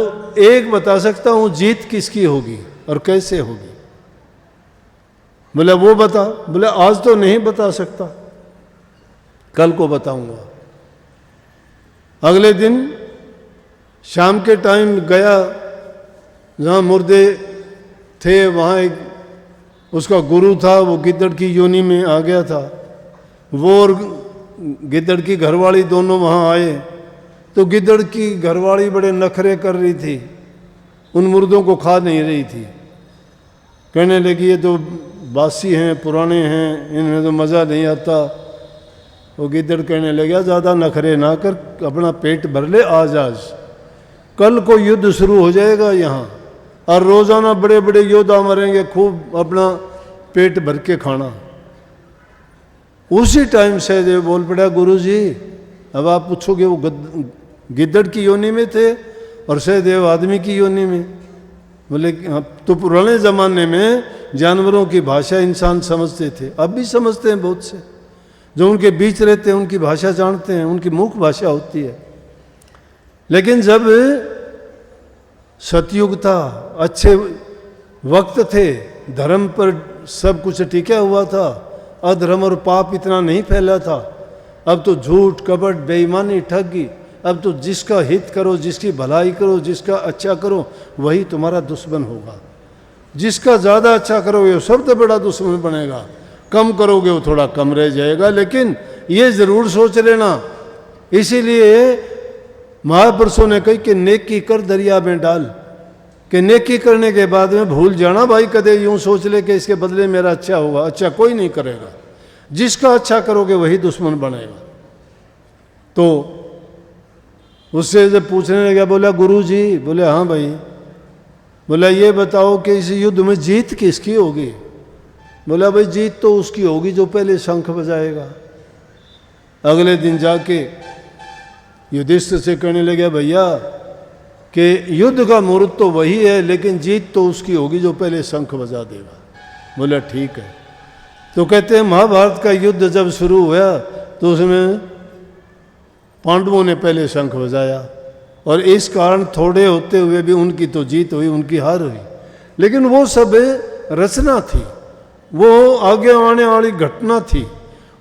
एक बता सकता हूं, जीत किसकी होगी और कैसे होगी। बोला वो बता। बोला आज तो नहीं बता सकता, कल को बताऊंगा। अगले दिन शाम के टाइम गया, जहाँ मुर्दे थे वहाँ एक उसका गुरु था, वो गिद्दड़ की योनि में आ गया था। वो और गिद्दड़ की घरवाली दोनों वहाँ आए तो गिद्दड़ की घरवाली बड़े नखरे कर रही थी, उन मुर्दों को खा नहीं रही थी। कहने लगी ये तो बासी हैं, पुराने हैं, इनमें तो मज़ा नहीं आता। वो गिद्दड़ कहने लगा ज़्यादा नखरे ना कर, अपना पेट भर ले आज कल को युद्ध शुरू हो जाएगा यहाँ, और रोज़ाना बड़े बड़े योद्धा मरेंगे, खूब अपना पेट भर के खाना। उसी टाइम सहदेव बोल पड़ा गुरुजी, अब आप पूछोगे वो गिद्दड़ की योनि में थे और सहदेव आदमी की योनि में। बोले तो पुराने ज़माने में जानवरों की भाषा इंसान समझते थे, अब भी समझते हैं बहुत से, जो उनके बीच रहते हैं उनकी भाषा जानते हैं, उनकी मुख्य भाषा होती है। लेकिन जब सतयुग था, अच्छे वक्त थे, धर्म पर सब कुछ टिका हुआ था, अधर्म और पाप इतना नहीं फैला था। अब तो झूठ कपट बेईमानी ठगी, अब तो जिसका हित करो, जिसकी भलाई करो, जिसका अच्छा करो वही तुम्हारा दुश्मन होगा। जिसका ज़्यादा अच्छा करोगे वो सबसे बड़ा दुश्मन बनेगा, कम करोगे वो थोड़ा कम रह जाएगा। लेकिन ये ज़रूर सोच लेना, इसीलिए महापुरुषों ने कही कि नेकी कर दरिया में डाल, कि नेकी करने के बाद में भूल जाना भाई, कदे यूं सोच ले कि इसके बदले मेरा अच्छा होगा। अच्छा कोई नहीं करेगा, जिसका अच्छा करोगे वही दुश्मन बनेगा। तो उससे जब पूछने लगा, बोला गुरुजी, बोले हाँ भाई। बोला ये बताओ कि इस युद्ध में जीत किसकी होगी। बोला भाई जीत तो उसकी होगी जो पहले शंख बजाएगा। अगले दिन जाके युधिष्ठिर से कहने लगे भैया कि युद्ध का मुहूर्त तो वही है, लेकिन जीत तो उसकी होगी जो पहले शंख बजा देगा। बोला ठीक है। तो कहते हैं महाभारत का युद्ध जब शुरू हुआ तो उसमें पांडवों ने पहले शंख बजाया, और इस कारण थोड़े होते हुए भी उनकी तो जीत हुई, उनकी हार हुई। लेकिन वो सब रचना थी, वो आगे आने वाली घटना थी,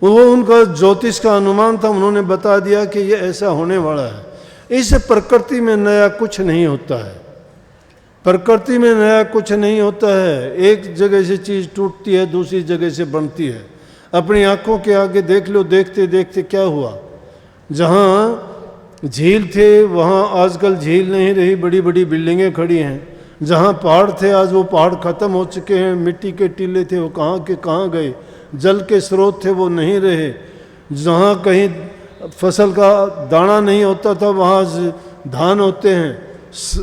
वो उनका ज्योतिष का अनुमान था। उन्होंने बता दिया कि ये ऐसा होने वाला है। इस प्रकृति में नया कुछ नहीं होता है, प्रकृति में नया कुछ नहीं होता है। एक जगह से चीज़ टूटती है, दूसरी जगह से बनती है। अपनी आंखों के आगे देख लो, देखते देखते क्या हुआ, जहाँ झील थे वहाँ आजकल झील नहीं रही, बड़ी बड़ी बिल्डिंगें खड़ी हैं। जहाँ पहाड़ थे आज वो पहाड़ ख़त्म हो चुके हैं, मिट्टी के टीले थे वो कहाँ के कहाँ गए, जल के स्रोत थे वो नहीं रहे। जहाँ कहीं फसल का दाना नहीं होता था वहाँ धान होते हैं।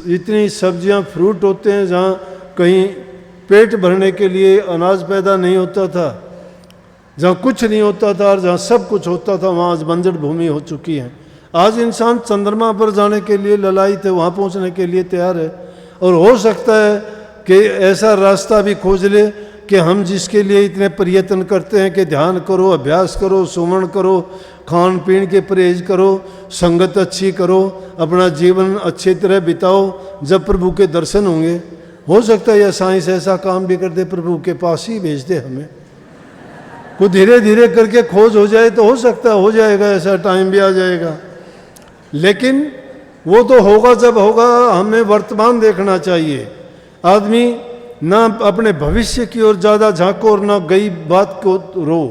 इतनी सब्जियाँ फ्रूट होते हैं जहाँ कहीं पेट भरने के लिए अनाज पैदा नहीं होता था, जहाँ कुछ नहीं होता था और जहाँ सब कुछ होता था वहाँ आज बंजर भूमि हो चुकी है। आज इंसान चंद्रमा पर जाने के लिए ललायित है, वहाँ पहुँचने के लिए तैयार है। और हो सकता है कि ऐसा रास्ता भी खोज ले कि हम जिसके लिए इतने प्रयत्न करते हैं कि ध्यान करो, अभ्यास करो, सुमन करो, खान पीन के परहेज करो, संगत अच्छी करो, अपना जीवन अच्छी तरह बिताओ, जब प्रभु के दर्शन होंगे। हो सकता है यह साइंस ऐसा काम भी कर दे, प्रभु के पास ही भेज दे हमें, कुछ धीरे धीरे करके खोज हो जाए तो हो सकता है हो जाएगा, ऐसा टाइम भी आ जाएगा। लेकिन वो तो होगा जब होगा। हमें वर्तमान देखना चाहिए। आदमी ना अपने भविष्य की ओर ज़्यादा झांको और ना गई बात को रो।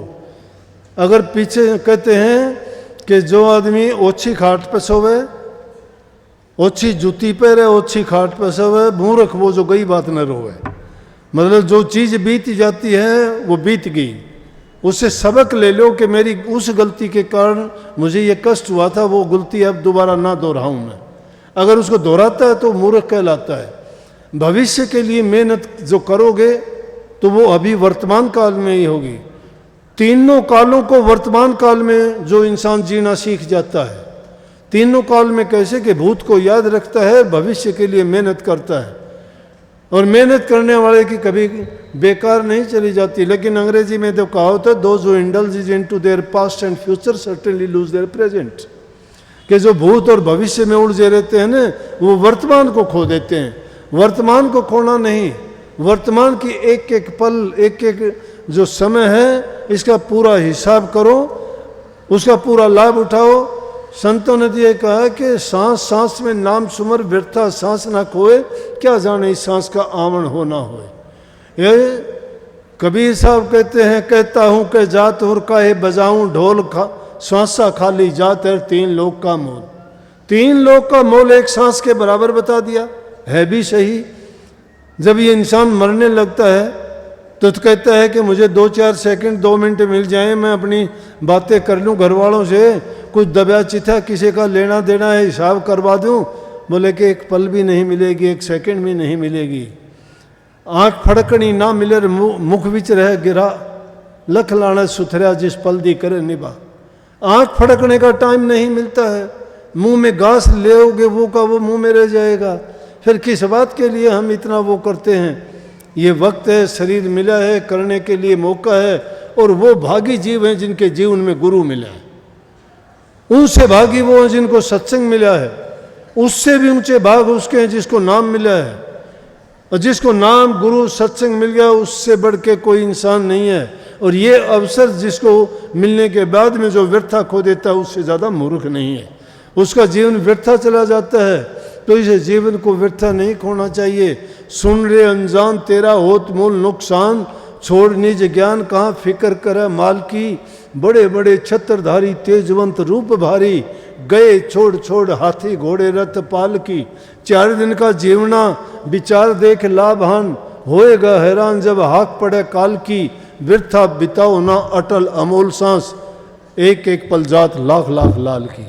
अगर पीछे कहते हैं कि जो आदमी ओछी खाट पर सोवे, ओछी जूती पहरे, ओछी खाट पर सोवे, मूर्ख वो जो गई बात न रोवे। मतलब जो चीज़ बीत जाती है वो बीत गई, उससे सबक ले लो कि मेरी उस गलती के कारण मुझे ये कष्ट हुआ था, वो गलती अब दोबारा ना दोहराऊं मैं। अगर उसको दोहराता है तो मूर्ख कहलाता है। भविष्य के लिए मेहनत जो करोगे तो वो अभी वर्तमान काल में ही होगी। तीनों कालों को वर्तमान काल में जो इंसान जीना सीख जाता है, तीनों काल में कैसे कि भूत को याद रखता है, भविष्य के लिए मेहनत करता है, और मेहनत करने वाले की कभी बेकार नहीं चली जाती। लेकिन अंग्रेजी में तो कहावत है, those who indulge into their past and future certainly lose their present, कि जो भूत और भविष्य में उलझे रहते हैं ना, वो वर्तमान को खो देते हैं। वर्तमान को खोना नहीं, वर्तमान की एक एक पल, एक एक जो समय है, इसका पूरा हिसाब करो, उसका पूरा लाभ उठाओ। संतों ने यह कहा कि सांस सांस में नाम सुमर, व्यर्था सांस ना खोए, क्या जाने इस सांस का आवन हो ना होए। ये कबीर साहब कहते हैं, कहता हूँ कि जात और काहे बजाऊं ढोल, श्वासा खाली जात है, तीन लोग का मोल। तीन लोग का मोल एक सांस के बराबर बता दिया, है भी सही। जब ये इंसान मरने लगता है तो कहता है कि मुझे 2-4 सेकंड 2 मिनट मिल जाएं, मैं अपनी बातें कर लूं घर वालों से, कुछ दबा चिथा किसी का लेना देना है हिसाब करवा दूं। बोले कि एक पल भी नहीं मिलेगी, एक सेकंड भी नहीं मिलेगी। आँख फड़कनी ना मिले, मुख विच रह गिरा, लख लाना सुथरा जिस पल दी करे निभा। आँख फड़कने का टाइम नहीं मिलता है, मुंह में घास लेओगे वो का वो मुंह में रह जाएगा। फिर किस बात के लिए हम इतना वो करते हैं। ये वक्त है, शरीर मिला है, करने के लिए मौका है, और वो भागी जीव हैं जिनके जीवन में गुरु मिला है। उनसे भागी वो हैं जिनको सत्संग मिला है, उससे भी ऊंचे भाग उसके हैं जिसको नाम मिला है। और जिसको नाम, गुरु, सत्संग मिल गया, उससे बढ़ के कोई इंसान नहीं है। और ये अवसर जिसको मिलने के बाद में जो व्यर्था खो देता है, उससे ज़्यादा मूर्ख नहीं है। उसका जीवन व्यर्था चला जाता है, तो इस जीवन को व्यर्था नहीं खोना चाहिए। सुन रे अनजान तेरा होत मूल नुकसान, छोड़ निज ज्ञान कहाँ फिक्र करे माल की। बड़े बड़े छत्रधारी तेजवंत रूप भारी, गए छोड़ छोड़ हाथी घोड़े रथ पाल की। 4 दिन का जीवना विचार देख लाभहान, होएगा हैरान जब हाथ पड़े काल की। व्यर्था बिताओ ना अटल अमोल सांस, एक एक पल जात लाख लाख लाल की।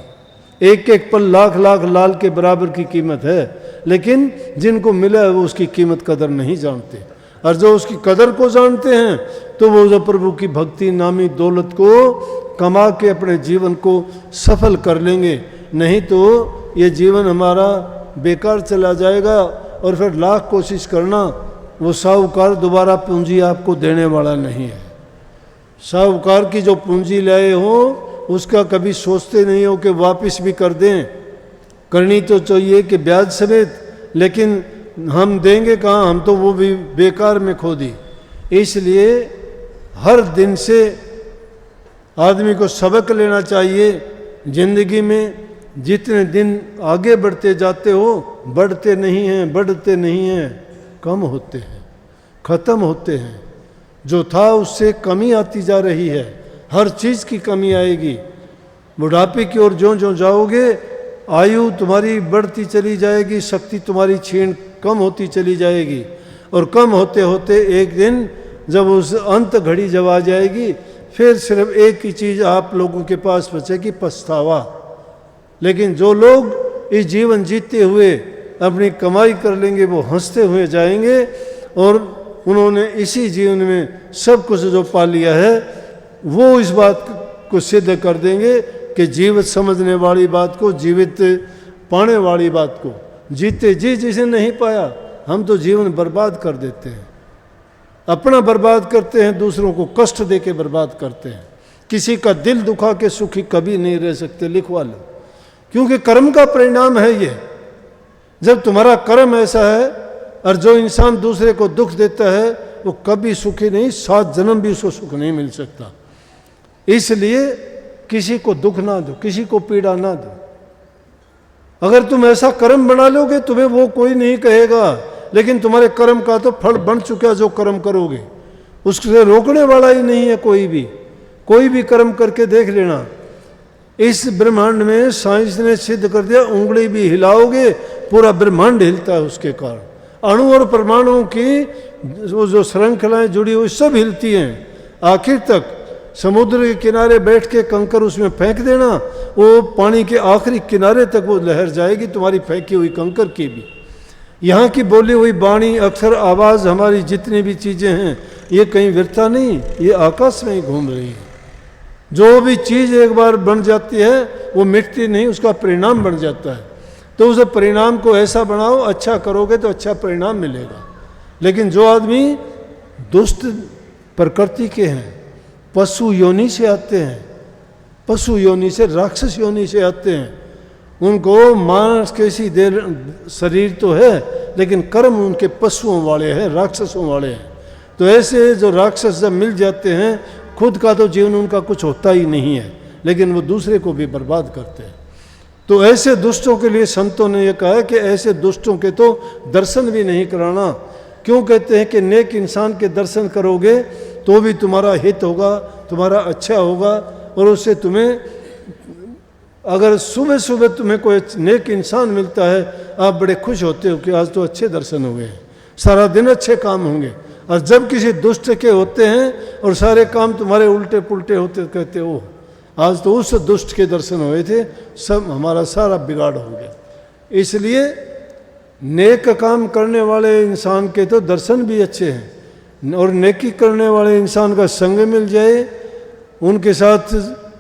एक एक पल लाख लाख लाल के बराबर की कीमत है। लेकिन जिनको मिला है वो उसकी कीमत कदर नहीं जानते, और जो उसकी कदर को जानते हैं तो वो जो प्रभु की भक्ति नामी दौलत को कमा के अपने जीवन को सफल कर लेंगे। नहीं तो ये जीवन हमारा बेकार चला जाएगा, और फिर लाख कोशिश करना, वो साहूकार दोबारा पूंजी आपको देने वाला नहीं है। साहूकार की जो पूंजी लाए हो उसका कभी सोचते नहीं हो कि वापस भी कर दें। करनी तो चाहिए कि ब्याज समेत, लेकिन हम देंगे कहाँ, हम तो वो भी बेकार में खो दी। इसलिए हर दिन से आदमी को सबक लेना चाहिए। जिंदगी में जितने दिन आगे बढ़ते जाते हो, बढ़ते नहीं हैं, बढ़ते नहीं हैं, कम होते हैं, ख़त्म होते हैं। जो था उससे कमी आती जा रही है, हर चीज़ की कमी आएगी। बुढ़ापे की ओर ज्यों ज्यों जाओगे, आयु तुम्हारी बढ़ती चली जाएगी, शक्ति तुम्हारी क्षीण कम होती चली जाएगी। और कम होते होते एक दिन जब उस अंत घड़ी जब आ जाएगी, फिर सिर्फ एक ही चीज़ आप लोगों के पास बचेगी, पछतावा। लेकिन जो लोग इस जीवन जीते हुए अपनी कमाई कर लेंगे, वो हंसते हुए जाएंगे, और उन्होंने इसी जीवन में सब कुछ जो पा लिया है, वो इस बात को सिद्ध कर देंगे कि जीवित समझने वाली बात को, जीवित पाने वाली बात को, जीते जी जिसे नहीं पाया। हम तो जीवन बर्बाद कर देते हैं, अपना बर्बाद करते हैं, दूसरों को कष्ट दे के बर्बाद करते हैं। किसी का दिल दुखा के सुखी कभी नहीं रह सकते, लिखवा लो। क्योंकि कर्म का परिणाम है ये। जब तुम्हारा कर्म ऐसा है, और जो इंसान दूसरे को दुख देता है वो कभी सुखी नहीं, 7 जन्म भी उसको सुख नहीं मिल सकता। इसलिए किसी को दुख ना दो, किसी को पीड़ा ना दो। अगर तुम ऐसा कर्म बना लोगे तुम्हें वो कोई नहीं कहेगा, लेकिन तुम्हारे कर्म का तो फल बन चुका, जो कर्म करोगे उससे रोकने वाला ही नहीं है कोई भी। कोई भी कर्म करके देख लेना। इस ब्रह्मांड में साइंस ने सिद्ध कर दिया, उंगली भी हिलाओगे पूरा ब्रह्मांड हिलता है उसके कारण। अणु और परमाणुओं की वो जो श्रृंखलाएं जुड़ी हुई सब हिलती हैं। आखिर तक समुद्र के किनारे बैठ के कंकर उसमें फेंक देना, वो पानी के आखिरी किनारे तक वो लहर जाएगी, तुम्हारी फेंकी हुई कंकर की भी। यहाँ की बोली हुई वाणी, अक्षर, आवाज़, हमारी जितनी भी चीज़ें हैं, ये कहीं व्यर्था नहीं, ये आकाश में ही घूम रही है। जो भी चीज़ एक बार बन जाती है वो मिटती नहीं, उसका परिणाम बन जाता है। तो उस परिणाम को ऐसा बनाओ, अच्छा करोगे तो अच्छा परिणाम मिलेगा। लेकिन जो आदमी दुष्ट प्रकृति के हैं, पशु योनि से आते हैं, पशु योनि से, राक्षस योनि से आते हैं, उनको मांस कैसी देर शरीर तो है लेकिन कर्म उनके पशुओं वाले हैं, राक्षसों वाले हैं। तो ऐसे जो राक्षस जब मिल जाते हैं, खुद का तो जीवन उनका कुछ होता ही नहीं है, लेकिन वो दूसरे को भी बर्बाद करते हैं। तो ऐसे दुष्टों के लिए संतों ने यह कहा है कि ऐसे दुष्टों के तो दर्शन भी नहीं कराना। क्यों कहते हैं कि नेक इंसान के दर्शन करोगे तो भी तुम्हारा हित होगा, तुम्हारा अच्छा होगा, और उससे तुम्हें, अगर सुबह सुबह तुम्हें कोई नेक इंसान मिलता है, आप बड़े खुश होते हो कि आज तो अच्छे दर्शन हुए हैं, सारा दिन अच्छे काम होंगे। और जब किसी दुष्ट के होते हैं और सारे काम तुम्हारे उल्टे पुल्टे होते, कहते हो आज तो उस दुष्ट के दर्शन हुए थे, सब हमारा सारा बिगाड़ हो गया। इसलिए नेक काम करने वाले इंसान के तो दर्शन भी अच्छे हैं, और नेकी करने वाले इंसान का संग मिल जाए, उनके साथ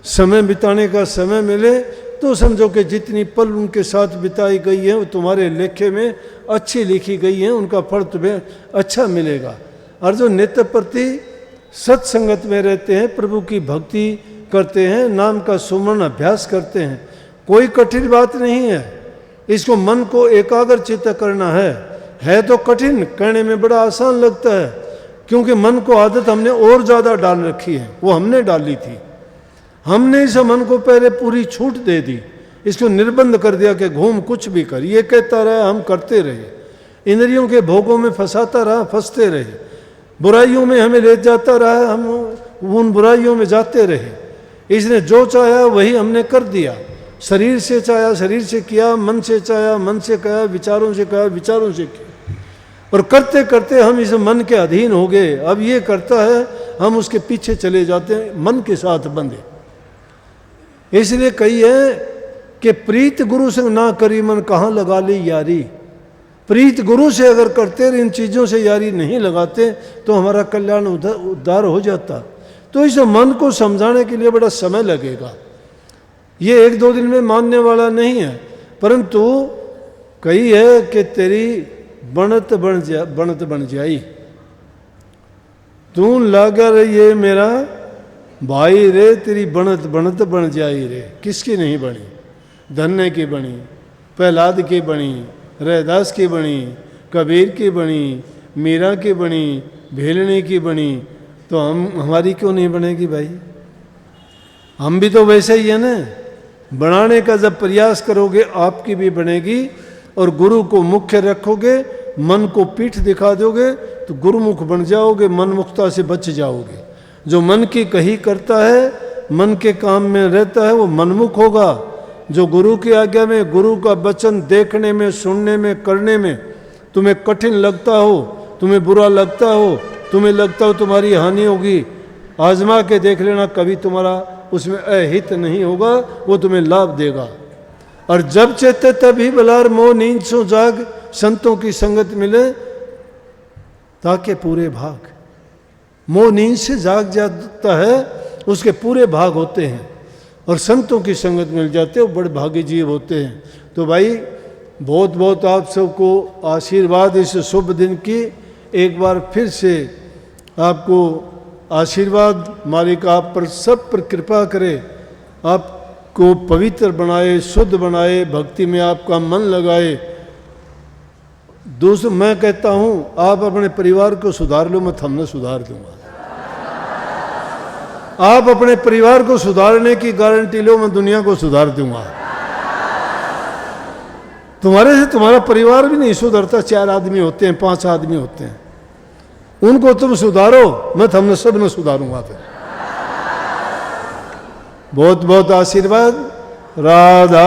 समय बिताने का समय मिले, तो समझो कि जितनी पल उनके साथ बिताई गई है वो तुम्हारे लेखे में अच्छी लिखी गई है, उनका फल तुम्हें अच्छा मिलेगा। और जो नित्य प्रति सत्संगत में रहते हैं, प्रभु की भक्ति करते हैं, नाम का सुमरण अभ्यास करते हैं, कोई कठिन बात नहीं है। इसको मन को एकाग्र चित्त करना है तो कठिन, करने में बड़ा आसान लगता है, क्योंकि मन को आदत हमने और ज़्यादा डाल रखी है, वो हमने डाली थी। हमने इस मन को पहले पूरी छूट दे दी, इसको निर्बंध कर दिया कि घूम कुछ भी कर, ये कहता रहा, हम करते रहे, इंद्रियों के भोगों में फंसाता रहा, फंसते रहे, बुराइयों में हमें ले जाता रहा, हम उन बुराइयों में जाते रहे। इसने जो चाहा वही हमने कर दिया, शरीर से चाहा शरीर से किया, मन से चाहा मन से कहा, विचारों से कहा विचारों से किया, और करते करते हम इस मन के अधीन हो गए। अब ये करता है, हम उसके पीछे चले जाते हैं, मन के साथ बंधे। इसलिए कही है कि प्रीत गुरु संग ना करी मन कहाँ लगा ली यारी। प्रीत गुरु से अगर करते, इन चीज़ों से यारी नहीं लगाते तो हमारा कल्याण उद्धार हो जाता। तो इस मन को समझाने के लिए बड़ा समय लगेगा, ये 1-2 दिन में मानने वाला नहीं है। परंतु कही है कि तेरी बनत बन जाई, तू लागा रहिए मेरा भाई रे, तेरी बनत बन जाई रे। किसकी नहीं बनी? धन्य की बनी, प्रहलाद की बनी, रैदास की बनी, कबीर की बनी, मीरा की बनी, भेलनी की बनी, तो हमारी क्यों नहीं बनेगी भाई? हम भी तो वैसे ही है ना। बनाने का जब प्रयास करोगे आपकी भी बनेगी, और गुरु को मुख्य रखोगे, मन को पीठ दिखा दोगे तो गुरुमुख बन जाओगे, मनमुखता से बच जाओगे। जो मन की कही करता है, मन के काम में रहता है, वो मनमुख होगा। जो गुरु की आज्ञा में, गुरु का वचन देखने में, सुनने में, करने में तुम्हें कठिन लगता हो, तुम्हें बुरा लगता हो, तुम्हें लगता हो तुम्हारी हानि होगी, आजमा के देख लेना, कभी तुम्हारा उसमें अहित नहीं होगा, वो तुम्हें लाभ देगा। और जब चेते तभी बलार मोह नींद सो जाग, संतों की संगत मिले ताके पूरे भाग। मोह नींद से जाग जाता है, उसके पूरे भाग होते हैं, और संतों की संगत मिल जाते हैं, वो बड़े भागी जीव होते हैं। तो भाई बहुत बहुत आप सबको आशीर्वाद इस शुभ दिन की। एक बार फिर से आपको आशीर्वाद, मालिक आप पर सब पर कृपा करे, आप को पवित्र बनाए, शुद्ध बनाए, भक्ति में आपका मन लगाए। दूसरा मैं कहता हूं आप अपने परिवार को सुधार लो, मैं थमने सुधार दूंगा। आप अपने परिवार को सुधारने की गारंटी लो, मैं दुनिया को सुधार दूंगा। तुम्हारे से तुम्हारा परिवार भी नहीं सुधरता, 4 आदमी होते हैं, 5 आदमी होते हैं, उनको तुम सुधारो, मैं थमने सब ने सुधारूंगा। फिर बहुत बहुत आशीर्वाद। राधा